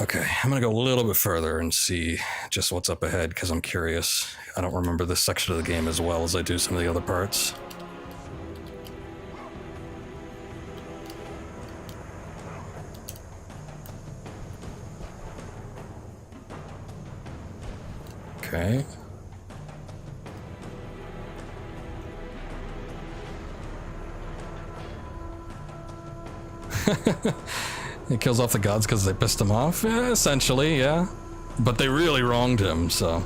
Okay, I'm gonna go a little bit further and see just what's up ahead, because I'm curious. I don't remember this section of the game as well as I do some of the other parts. Okay. He kills off the gods because they pissed him off? Yeah, essentially, yeah. But they really wronged him, so...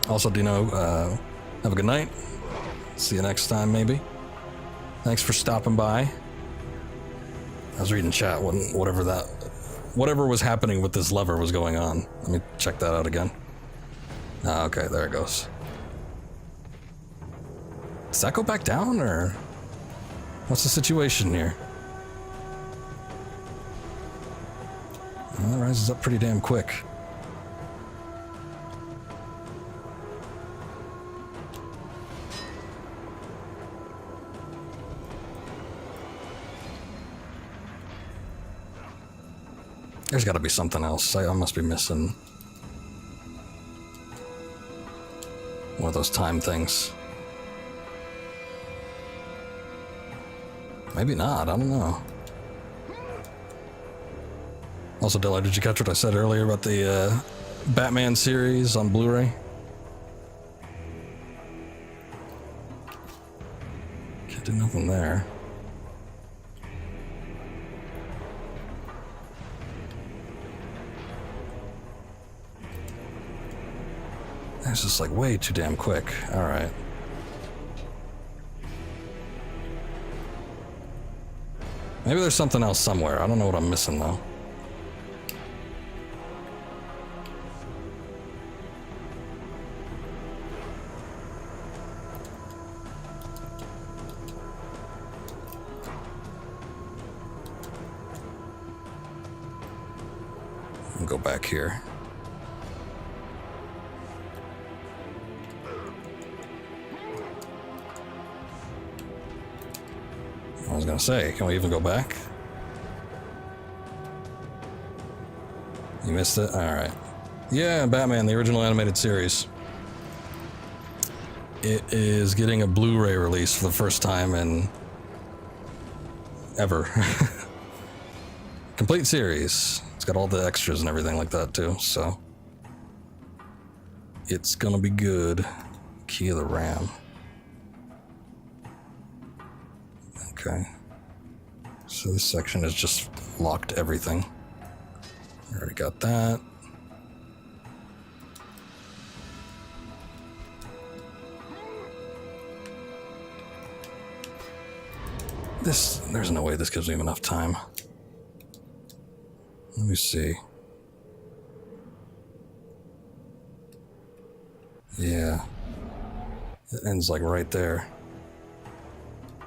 Also, Dino, have a good night. See you next time, maybe. Thanks for stopping by. I was reading chat when whatever was happening with this lever was going on. Let me check that out again. Ah, okay, there it goes. Does that go back down, or what's the situation here? Well, it rises up pretty damn quick. There's got to be something else. I must be missing one of those time things. Maybe not, I don't know. Also, Dilla, did you catch what I said earlier about the Batman series on Blu-ray? Can't do nothing there. It's just like way too damn quick. Alright. Maybe there's something else somewhere. I don't know what I'm missing though. I'll go back here. I was gonna say, can we even go back? You missed it? Alright. Yeah, Batman, the original animated series. It is getting a Blu-ray release for the first time in... ever. Complete series. It's got all the extras and everything like that too, so... it's gonna be good. Key of the RAM. Okay. So this section has just locked everything. Already got that. There's no way this gives me enough time. Let me see. Yeah. It ends like right there.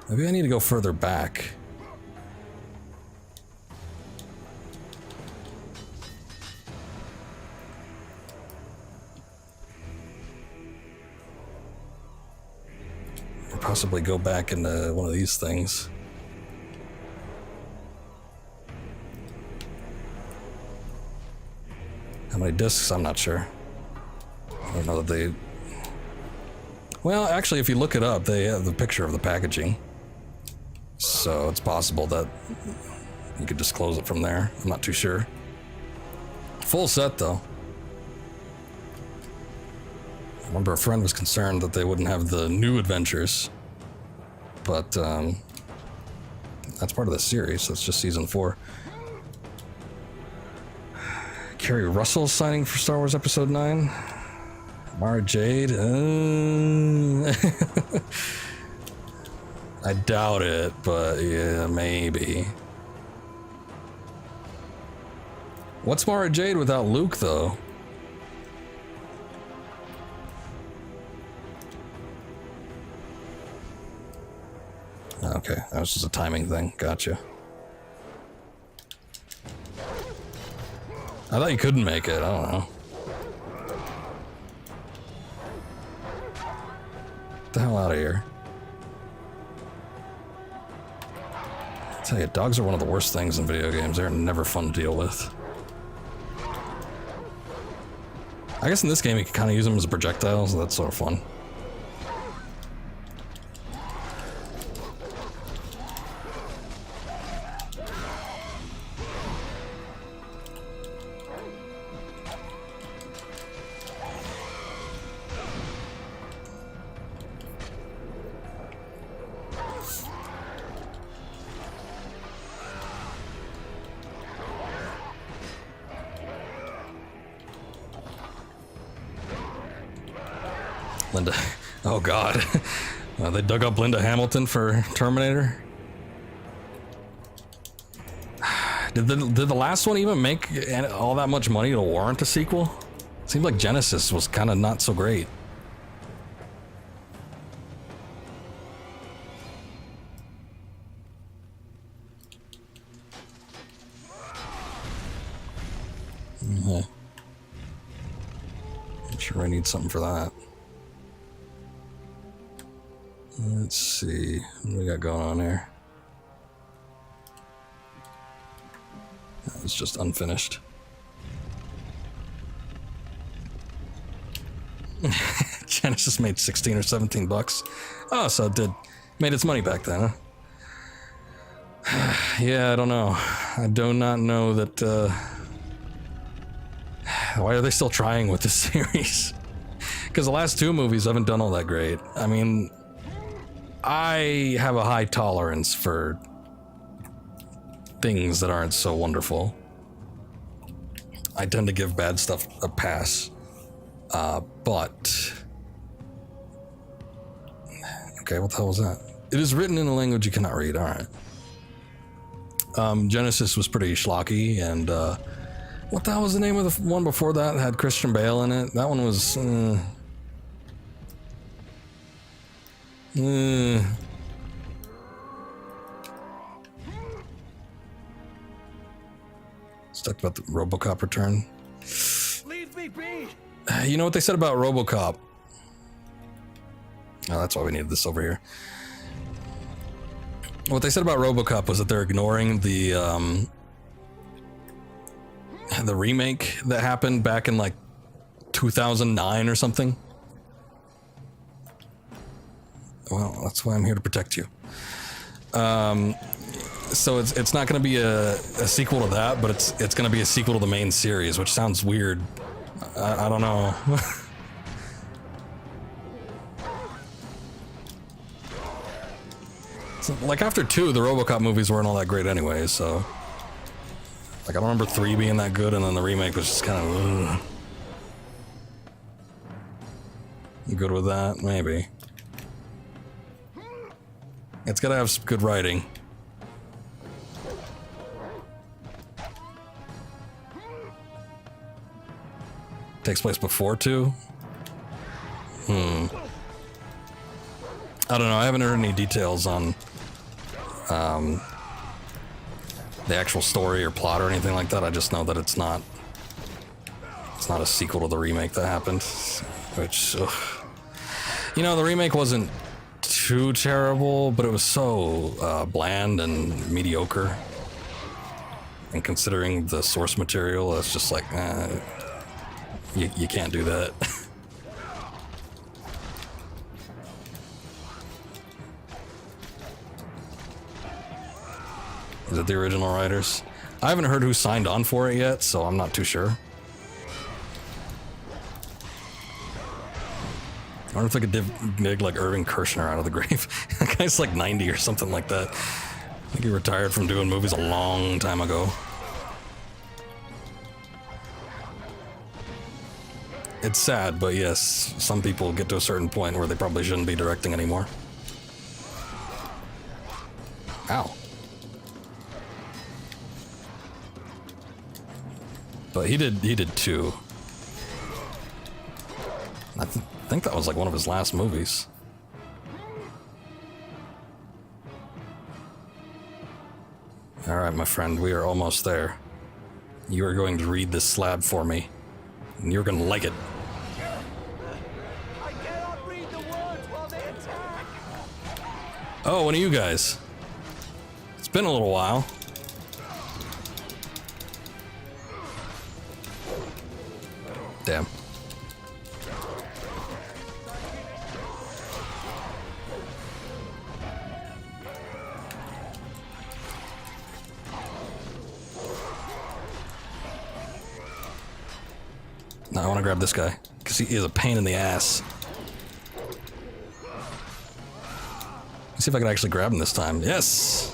Maybe I need to go further back. Or possibly go back into one of these things. How many discs? I'm not sure. I don't know that they... Well, actually, if you look it up, they have the picture of the packaging. So it's possible that you could just close it from there. I'm not too sure. Full set, though. I remember a friend was concerned that they wouldn't have the new adventures. But, that's part of the series, so it's just season 4. Kerry Russell signing for Star Wars Episode 9. Mara Jade. I doubt it, but yeah, maybe. What's Mara Jade without Luke, though? Okay, that was just a timing thing. Gotcha. I thought you couldn't make it. I don't know. Get the hell out of here. I tell you, dogs are one of the worst things in video games. They're never fun to deal with. I guess in this game you can kind of use them as projectiles, so that's sort of fun. Linda. Oh god. They dug up Linda Hamilton for Terminator. Did the last one even make all that much money to warrant a sequel? It seemed like Genesis was kind of not so great. I'm sure I need something for that. Let's see what we got going on here. It's just unfinished. Genesis made 16 or 17 bucks. Oh, so it made its money back then, huh? Yeah, I don't know. I do not know that, why are they still trying with this series? Because the last two movies haven't done all that great. I mean, I have a high tolerance for things that aren't so wonderful. I tend to give bad stuff a pass. But... Okay, what the hell was that? It is written in a language you cannot read, alright. Genesis was pretty schlocky, and, what the hell was the name of the one before that? It had Christian Bale in it. That one was, Let's talk about the RoboCop return. Leave me be! You know what they said about RoboCop? Oh, that's why we needed this over here. What they said about RoboCop was that they're ignoring the remake that happened back in like 2009 or something. Well, that's why I'm here to protect you. So it's not going to be a sequel to that, but it's going to be a sequel to the main series, which sounds weird. I don't know. So, like after 2, the RoboCop movies weren't all that great anyway, so like I don't remember 3 being that good, and then the remake was just kind of ugh. You good with that? Maybe. It's gotta have some good writing. Takes place before 2? I don't know, I haven't heard any details on the actual story or plot or anything like that. I just know that it's not a sequel to the remake that happened, which, ugh. You know, the remake wasn't too terrible, but it was so bland and mediocre. And considering the source material, it's just like, you can't do that. Is it the original writers? I haven't heard who signed on for it yet, so I'm not too sure. I wonder if they could dig like Irving Kershner out of the grave. That guy's like 90 or something like that. I think he retired from doing movies a long time ago. It's sad, but yes, some people get to a certain point where they probably shouldn't be directing anymore. Ow. But he did 2. I think that was like one of his last movies. Alright, my friend, we are almost there. You are going to read this slab for me, and you're gonna like it. I cannot read the words while they attack! Oh, one of you guys. It's been a little while. Damn. No, I want to grab this guy, because he is a pain in the ass. Let's see if I can actually grab him this time. Yes!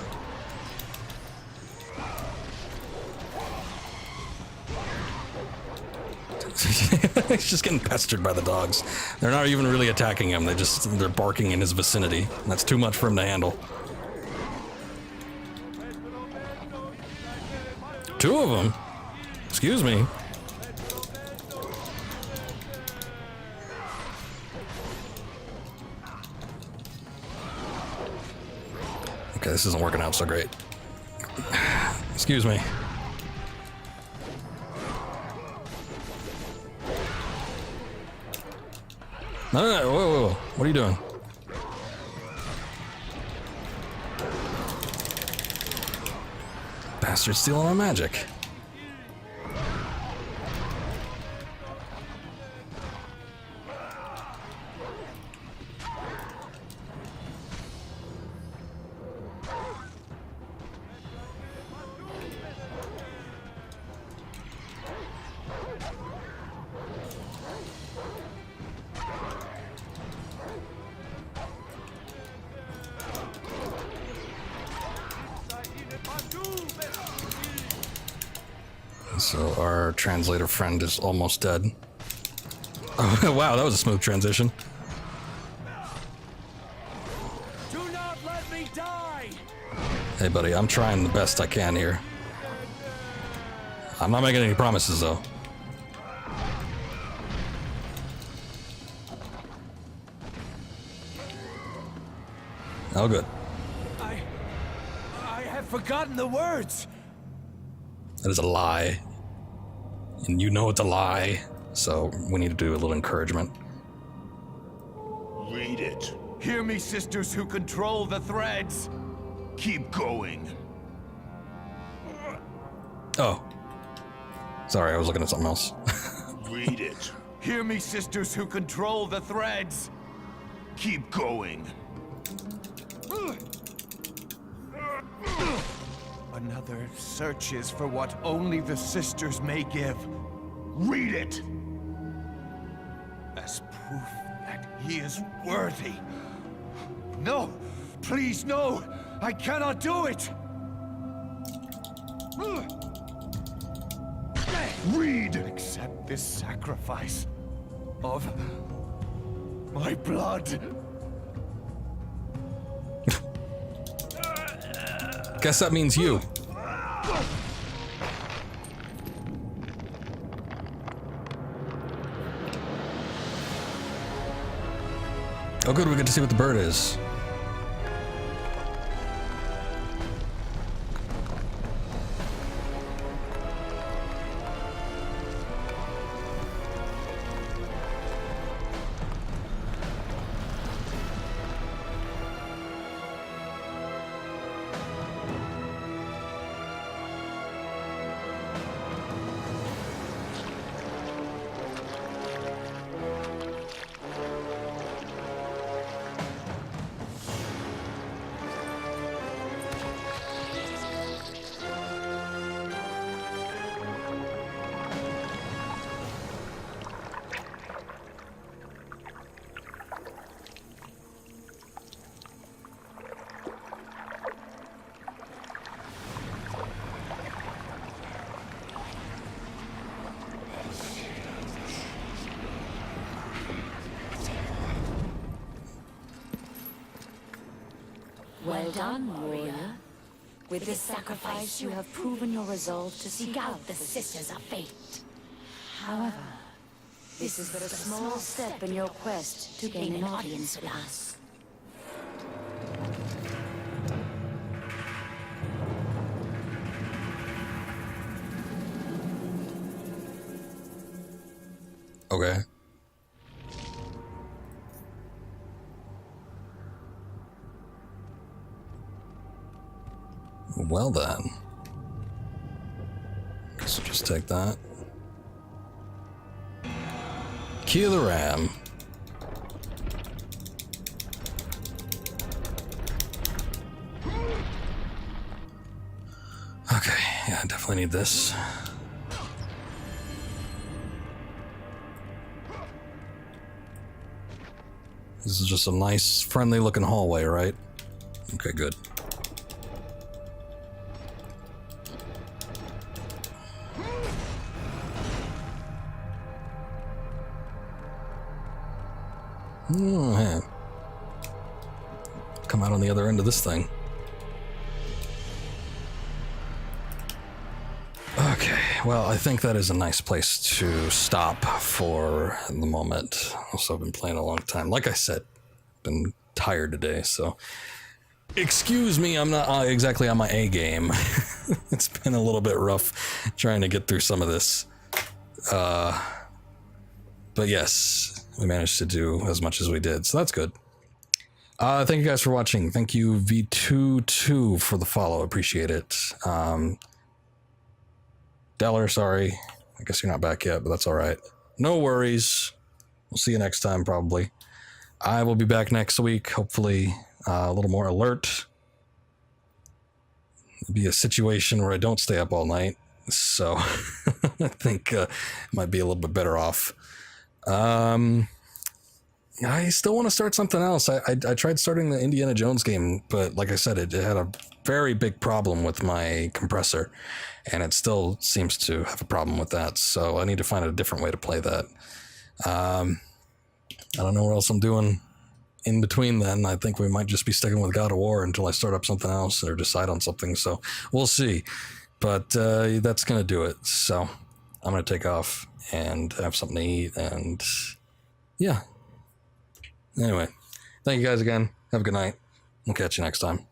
He's just getting pestered by the dogs. They're not even really attacking him, they're barking in his vicinity. That's too much for him to handle. 2 of them? Excuse me. Okay, this isn't working out so great. Excuse me. No, whoa, what are you doing? Bastard stealing my magic. So our translator friend is almost dead. Oh, wow, that was a smooth transition. Do not let me die! Hey, buddy, I'm trying the best I can here. I'm not making any promises, though. Oh, good. I have forgotten the words. That is a lie. And you know it's a lie. So we need to do a little encouragement. Read it. Hear me, sisters who control the threads. Keep going. Oh. Sorry, I was looking at something else. Read it. Hear me, sisters who control the threads. Keep going. Another searches for what only the sisters may give. Read it. As proof that he is worthy. No! Please, no! I cannot do it! Read. Accept this sacrifice of my blood. Guess that means you. Oh good, we get to see what the bird is. Well done, warrior. With this sacrifice, you have proven your resolve to seek out the Sisters of Fate. However, this is but a small step in your quest to gain an audience with us. Okay. Well then. Guess we'll just take that. Key of the Ram. Okay, yeah, I definitely need this. This is just a nice, friendly looking hallway, right? Okay, good. Oh, man. Come out on the other end of this thing. Okay, well, I think that is a nice place to stop for the moment. Also, I've been playing a long time. Like I said, been tired today, so excuse me, I'm not exactly on my A game. It's been a little bit rough trying to get through some of this. But yes, we managed to do as much as we did, so that's good. Thank you guys for watching. Thank you, V22, for the follow. Appreciate it. Deller, sorry. I guess you're not back yet, but that's all right. No worries. We'll see you next time, probably. I will be back next week, hopefully a little more alert. It'll be a situation where I don't stay up all night, so I think it might be a little bit better off. I still want to start something else. I tried starting the Indiana Jones game, but like I said, it had a very big problem with my compressor, and it still seems to have a problem with that. So I need to find a different way to play that. I don't know what else I'm doing in between then. I think we might just be sticking with God of War until I start up something else or decide on something. So we'll see. But that's going to do it. So I'm going to take off and have something to eat. And yeah. Anyway, thank you guys again. Have a good night. We'll catch you next time.